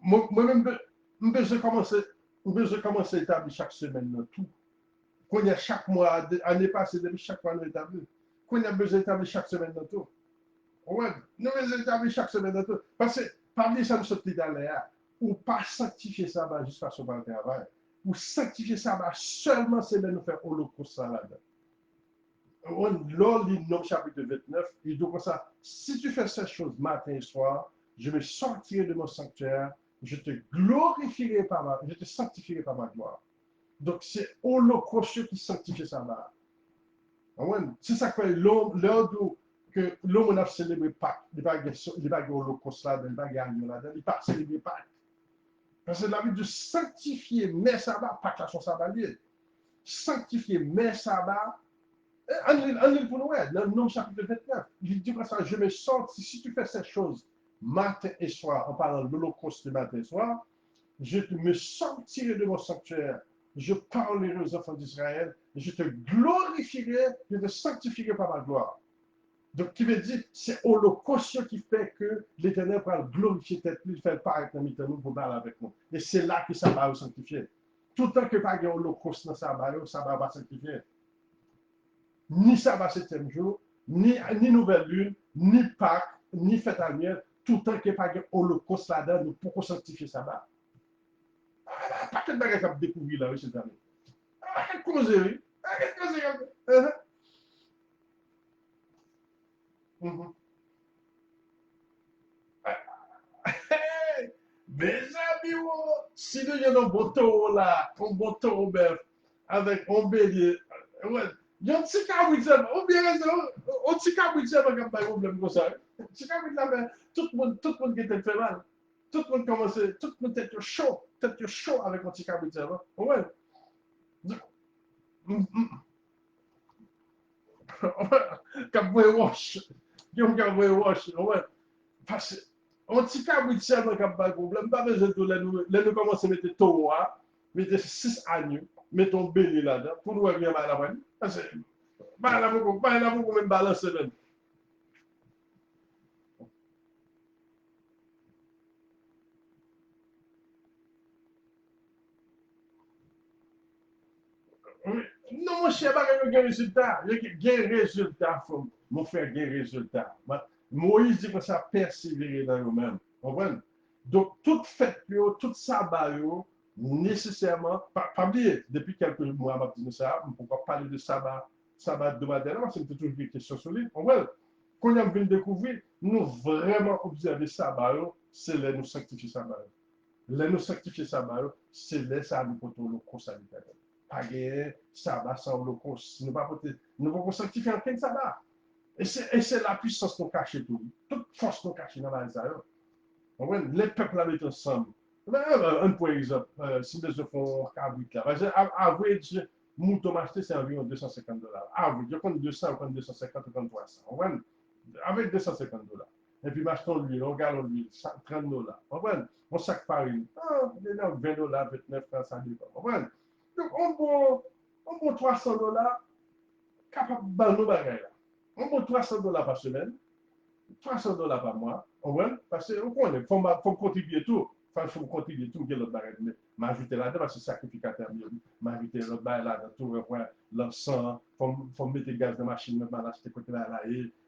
Moi-même, je commence à établir chaque semaine tout. Quand il y a chaque mois, année passée, depuis chaque mois, nous établir. Quand il y a besoin d'établir chaque semaine dans tout. Ouais, nous besoin d'établir chaque semaine dans tout. Parce que parmi ça, nous sommes là, ou pas sanctifier ça jusqu'à son travail. Ou sanctifier ça seulement c'est de nous faire holocauste là. Lors du nom chapitre 29, il dit comme ça, si tu fais ces choses matin et soir, je me sortirai de mon sanctuaire, je te glorifierai par je te sanctifierai par ma gloire. Donc c'est holocauste qui sanctifie ça là. C'est ça que l'homme, que l'homme a célébré Pâques, il n'y a pas de holocauste là, il n'y a pas de agneau là, il n'y a pas célébré Pâques. Parce que la vie de sanctifier mes sabbats, Pâques là son sabbat lié. Sanctifier mes sabbats, en il pour nous, dans le nom chapitre 29, il dit comme ça, je me sors, si tu fais ces choses matin et soir, en parlant de l'holocauste de matin et soir, je me sortirai de mon sanctuaire, je parlerai aux enfants d'Israël, je te glorifierai, je te sanctifierai par ma gloire. Donc, qui veut dire, c'est holocauste qui fait que l'Éternel va glorifier tête lui, faire paraître dans nous pour parler avec nous. Et c'est là que ça va vous sanctifier. Tout le temps que pas de holocauste dans ça va pas sanctifier. Ni sabbat septième jour, ni nouvelle lune, ni Pâques, ni fête annuelle, tout le temps qu'il n'y a pas de holocauste là-dedans, nous pouvons sanctifier sabbat. Pas quel bagage à découvrir là, oui, ces amis. Pas quelle causerie. Pas quelle causerie. Hey, mes amis, si nous avons un bon taureau là, un bon taureau bœuf, avec un bélier, ouais, il y a un petit cabouitia, ou bien raison, un petit cabouitia, pas comme un problème comme ça. Un petit cabouitia, mais tout le monde qui était fait mal. Tout le monde commençait, tout le monde était chaud avec un petit cabouitia. Ouais. Kap mwen wash. Yon kap mwen wash. Parce on ti kabrit seulement kap ba problème. Pas besoin de nous commencer à mettre toa, mettre 6 agneaux, mettons béni là-dedans, pour nous bien mal à la parce que, pas là pour même balancer là. Non, mon cher, il y a un résultat. Il y a un résultat. Mon frère, il y a un résultat. Moïse dit que ça persévérer dans nous-mêmes. Vous comprenez? Donc, toute fête, tout sabbat, nécessairement, pas oublier, depuis quelques mois, je ça, on ne peut pas parler de sabbat, sabbat de Madeleine, parce que c'est toujours une question solide. Vous comprenez? Quand on vient de découvrir, nous vraiment observer sabbat, c'est là nous sanctifier sabbat. Là nous sanctifier sabbat, c'est là ça nous porte le conseil. Pas gagner, sabbat sans le conseil. Nous ne pouvons pas sanctifier en plein sabbat. Et c'est la puissance qu'on cache tout. Toute force qu'on cache dans la Israël. Les peuples habitent ensemble. Un pour exemple, si les gens font cabrit là, average, mouton acheté, c'est environ $250. Average, je compte 200, je compte 250, je compte 300. Avec $250. Et puis, m'achetons l'huile, on garde l'huile, $30. On sac farine, $20, 29 francs, ça dépend. Donc, on prend $300, capable de nous bagaille là. On prend $300 par semaine. $300 par mois, parce qu'on connaît, il faut contribuer tout. Il faut contribuer tout, que l'autre barrière. M'ajouter là-dedans, parce que c'est sacrificateur, m'ajouter l'autre barrière là-dedans, tout, l'encens, il faut mettre le gaz de machine, maintenant, acheter côté là,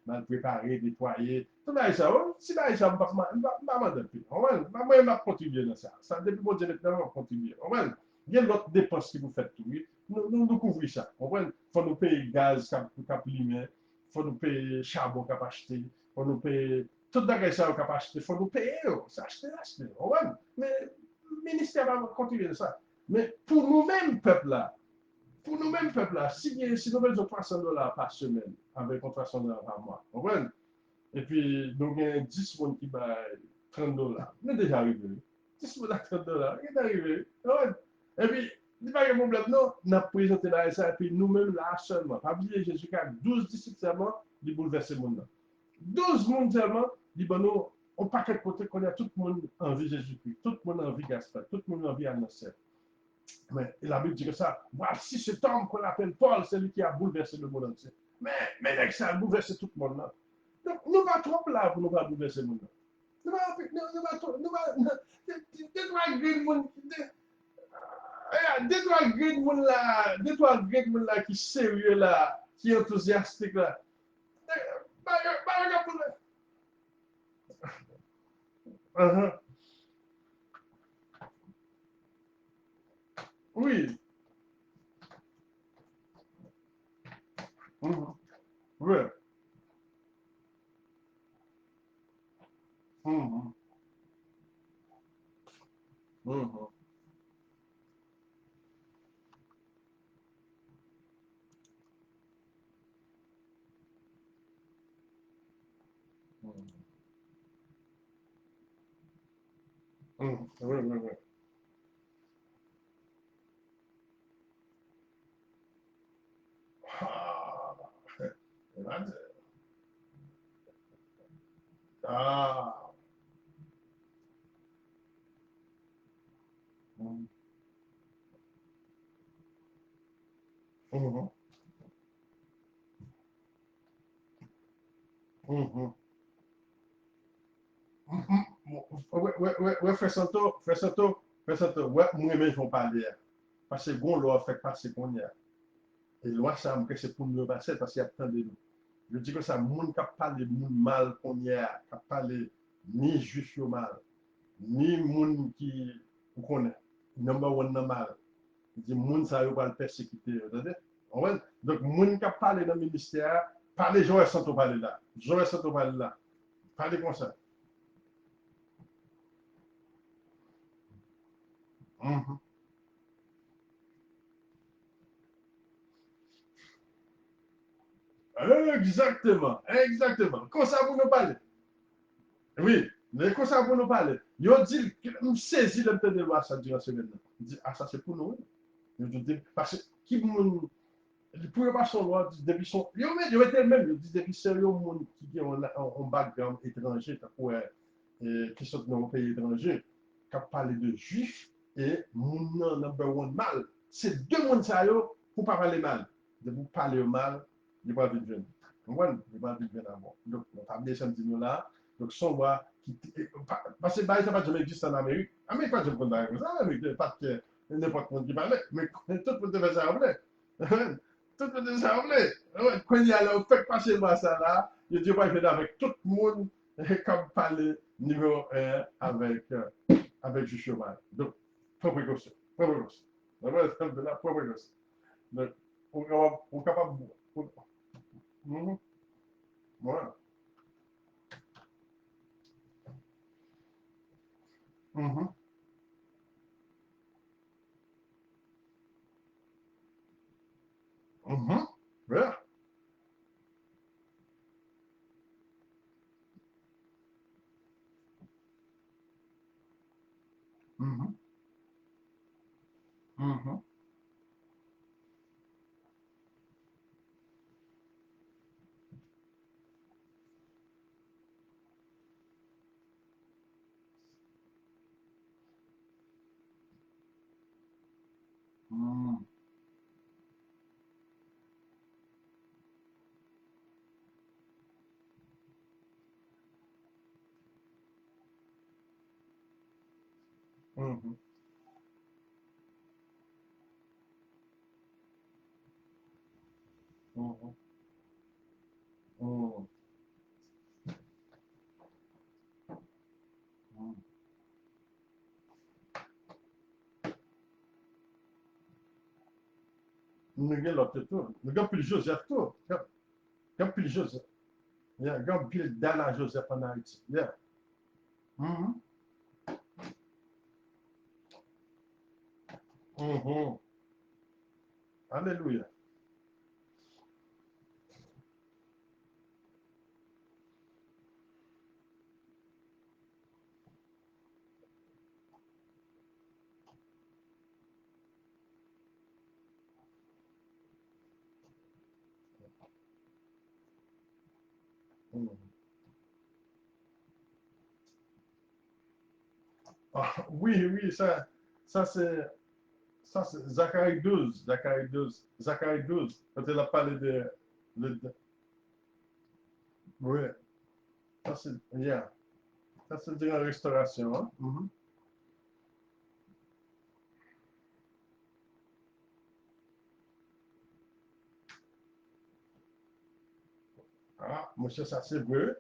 mal préparer, nettoyer. Tout ça, si là, ça, je ne vais pas m'en donner. Moi, je vais contribuer dans ça. Ça, depuis mon Dieu, maintenant, on va contribuer. Il y a l'autre dépense que vous faites tout. Nous couvrons ça. Il faut nous payer le gaz, cap limé, il faut nous payer le charbon cap acheter. Faut nous payer toute la question capacité, faut nous payer, c'est acheter. Ouais. Mais le ministère va continuer de ça. Mais pour nous-mêmes, peuple là, si nous avons $300 par semaine, avec $300 par mois, ouais. Et puis nous avons 10 personnes qui va $30, on est déjà arrivé. 10 personnes à $30, on est arrivé. Ouais. Et puis, il n'y a pas de problème, non, on a présenté là, et ça, et puis nous-mêmes là seulement. Pas oublier Jésus qui a 12 disciples seulement, il bouleverse le monde. 12 mondialement, dit bon, nous, on pas quel côté qu'on a tout le monde envie Jésus-Christ, tout le monde envie Gaspard, tout le monde envie Annonceur. Mais la Bible dit que ça, voici cet homme qu'on appelle Paul, c'est lui qui a bouleversé le monde entier. Mais ça a bouleversé tout le monde là. Donc, nous ne pas trop là pour nous pas bouleverser le monde. Nous ne pas trop, nous pas, des trois great monde là qui sérieux là, qui enthousiastique là. Oui. Ouais. Mhm. Mhm. Mhm. Oui, oui, oui. Ah, ah. Mhm. Mhm. Mhm. Ouais, ouais, ouais, ouais, fais ça, ouais, moi-même, je vais parler. Parce que bon, loi fait passer qu'on y a. Et loi, ça me que c'est pour nous passer parce qu'il y a tant de nous. Je dis que ça, monde qui parle de mal qu'on y a, qui parle ni juif mal, ni monde qui connaît, number one mal. Il dit, moun sa yo va le persécuter. Donc, moun qui parle dans le ministère, parlez Joël Santo parler là. Joël Santo parler là. Parlez comme ça. Mhm. Exactement, exactement. Comme ça, vous nous parlez. Oui, mais comme ça, vous nous parlez. Yo dit, saisi le de loi ça durant la semaine. Il dit, ah, ça c'est pour nous. Parce que qui moun pour pas son loi, depuis son. Yo était même, depuis sérieux, monde qui ont un background étranger, qui sont dans un pays étranger, qui parlé de juifs et mon number one mal. C'est deux mondes ça, pour pas parler mal. De vous parler mal, il va vivre jeune. Il va vivre jeune avant. Donc, on a bien senti nous là. Donc, son loi, parce que ça va jamais exister en Amérique. Amérique, pas de monde comme ça, Amérique, pas que n'importe qui parlait, mais tout le monde devait savoir. Tout le monde semblait. Ouais, quand il y a là, fait passer moi ça là, je dis pas que avec tout le monde, comme parler niveau 1 avec du cheval. Donc, faut précaution. Faut précaution. De la faut précaution. Donc, on est capable. Voilà. Mhm. Mhm. Yeah. Mhm. Mhm. Mhm. Mhm. Mhm. Mhm. Mhm. Nous avons l'autre tout. Nous avons plus Joseph tout. Nous avons plus Joseph. Yeah, nous avons plus Dana Joseph en Haïti. Yeah. Mhm. Mhm. Alléluia. Mhm. Ah, oui, oui, ça c'est Zacharie 12. Zacharie 12. Zacharie 12. Quand il a parlé oui, ça c'est, yeah. Ça c'est de la restauration. Hein? Mhm. Ah, monsieur, ça c'est vrai.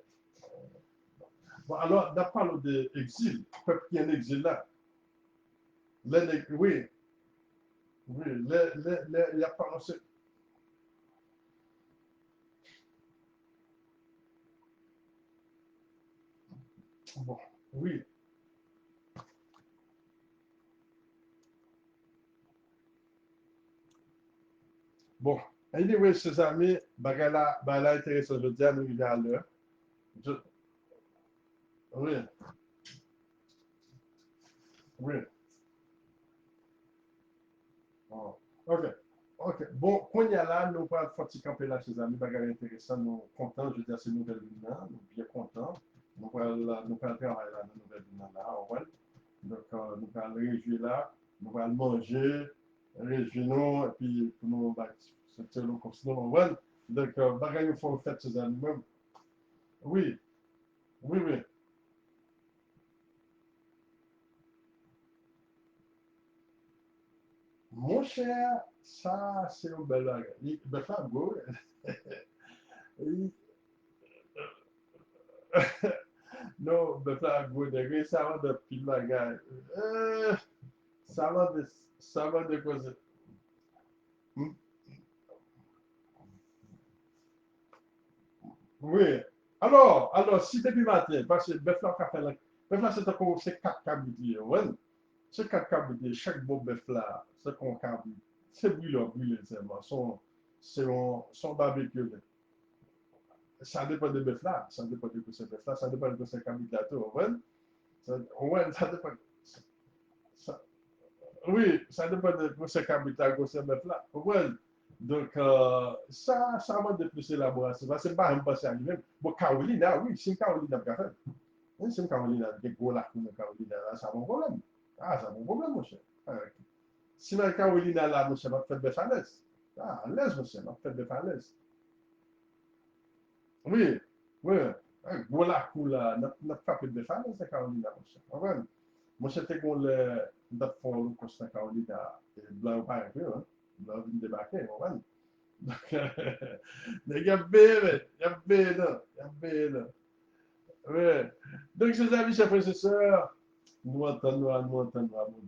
Bon, alors, on parle de exil. Peuple qui est en exil là. Oui, oui, il y a pas. Bon, oui. Bon, anyway, ses amis, bagala intéressant, je dis à nous, il est à l'heure. Je- Oui, oui. Oh, ok. Ok. Bon, quand il y a là, nous pas faire camper là, ses amis, bagala intéressant, nous contents, je dis à ces nouvelles lunes là, nous bien contents. Nous allons travailler là, dans nouvelles lunes là, ouais. Donc, nous allons réjouir là, nous allons manger, réjouir nous, et puis, pour nous, bah, c'était le continent, ouais. Donc, bagala, il faut faire ses amis. Oui, oui, oui. Mon cher, ça, c'est une belle bagage. Ben, Fabio, il- non, ben, Fabio, ça va de pile bagage. Euh, ça va de, ça va de quoi ça? Hmm. Oui. Alors, si depuis matin, parce que Befla a fait la, Befla c'est encore, c'est 4 cabrités, ouais. C'est 4 cabrités, chaque beau Befla, c'est qu'on cabrit. C'est brûlant, c'est moi. Son barbecue. Ça dépend de bœuf là, ça dépend de ce bœuf là, ça dépend de ce candidature, ouais. Ouais, ça dépend. Ça, oui, ça dépend de ce candidat, de ce bœuf là, ouais. Donc, ça m'a de plus élaboration. Parce que c'est pas un passé à lui-même. Bon, Carolina, oui, c'est une Carolina qui a fait. C'est une Carolina qui est gros là, une Carolina là, ça a mon problème. Ah, ça a mon problème, mon cher. Si ma Carolina là, mon cher, m'a fait de falaise. Ah, à l'aise, mon cher, m'a fait de falaise. Oui, oui. Gros là, là, n'a pas fait de falaise, la Carolina, mon cher. Ouais. Mon cher, t'es qu'on le, d'être fort, le constat Carolina, blanc ou pas, hein. Blanc vient débarquer, ouais. Gambino. Ouais. Donc, chers amis, chers frères et sœurs, nous entendons, mon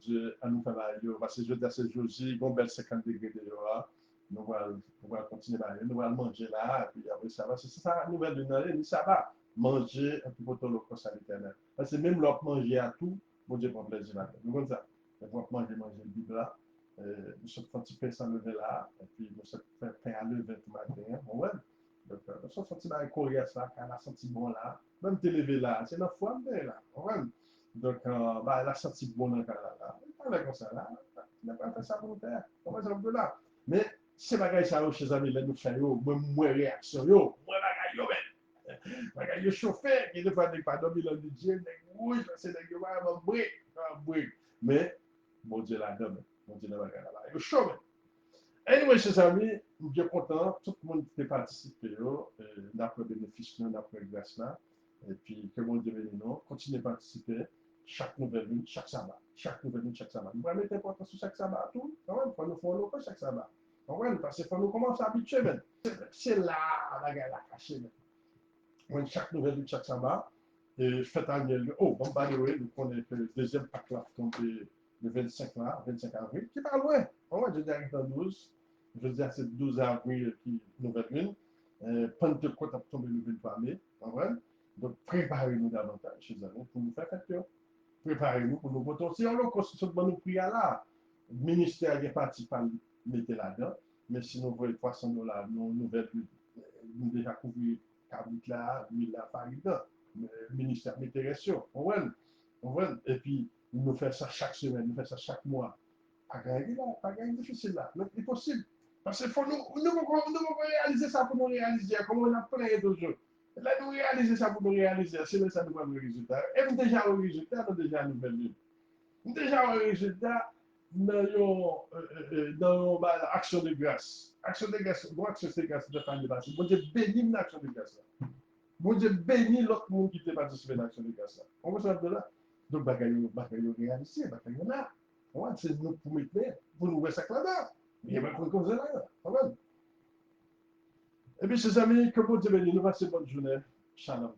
Dieu, à nous faire la parce que je dis à ce jour-ci, bon, bel 50 degrés de joie, nous allons continuer à nous allons manger là, et puis après ça va, c'est ça, la nouvelle d'une année, ça va, manger un peu pour tout le corps à l'éternel. Parce que même l'autre manger à tout, mon Dieu, prend plaisir là. Nous comme ça, on va manger le Bible là, nous sommes un petit peu sans lever là, et puis nous sommes fait à lever tout matin, ouais. Donc, nous sommes senti dans le courrier ça, quand on a senti bon là, même te lever là, c'est notre foi, mais là, ouais. Donc, bah, elle a senti bon dans le cas là. On est comme ça là, on n'a pas fait ça pour nous faire, on va dire là. Mais, c'est bagay ça, chez amis, là, nous faisons, moi, réaction, moi, bagay, bagay, yo chauffé, qui ne fois pas dormir dans le Dieu, oui, c'est des gars, brick. Mais, bon Dieu, la donne, bon Dieu, la bagay là, yo chauffé. Anyway, chers amis, je suis content. Tout le monde qui a participé, d'après le bénéfice, d'après le grâce là. Et puis, que mon Dieu bénisse nous. Continuez à participer. Chaque nouvelle lune, chaque sabbat. Chaque nouvelle lune, chaque sabbat. Nous allons mettre important sur chaque sabbat, tout. Quand même, il faut nous follow pas chaque sabbat. Quand même, parce qu'il faut nous commencer à habituer, même. C'est là, la gueule à cacher, même. Chaque nouvelle lune, chaque sabbat. Et fête annuelle. Oh, bon, by the way, nous connaissons que le deuxième pack là, tombé le 25 là, 25 avril, qui est pas loin. Ouais, je dirais que 12. Je veux dire, c'est 12 avril qui nouvelle lune. Pentecôte a tombé le 23 mai. Ouais. Donc, préparez-nous davantage, chez amis, pour nous faire fête. Préparez-nous pour nous voter. Si on a constitution de nous prier là, le ministère est parti par mettre là-dedans. Mais si nous voulons $300, nos nouvelles lune, nous déjà couvrir cabrit là, 1000 là, par exemple. Le ministère m'intéresse. On voit. Et puis, nous faisons ça chaque semaine, nous faisons ça chaque mois. Pas gagner là, pas gagner difficile là. Mais c'est possible. Parce qu'il faut nous réaliser ça pour nous réaliser. Comme on a plein d'autres choses. Là, nous réaliser ça pour nous réaliser. C'est là ça nous va le résultat. Et nous déjà au résultat, nous déjà nous venons. Nous déjà au résultat dans l'action de grâce. Action de grâce, bon action de grâce de fin de passé. Bon Dieu bénit l'action de grâce. Bon Dieu bénit l'autre monde qui t'a participé à l'action de grâce. On va sortir de là. Donc, bagaille réalisé, bagaille là. Ouais, c'est nous pour mettre, pour nous voir ça là-dedans. Il y a pas de cause là. Et puis, chers amis, que bon Dieu bénisse, nous passons une bonne journée. Shalom.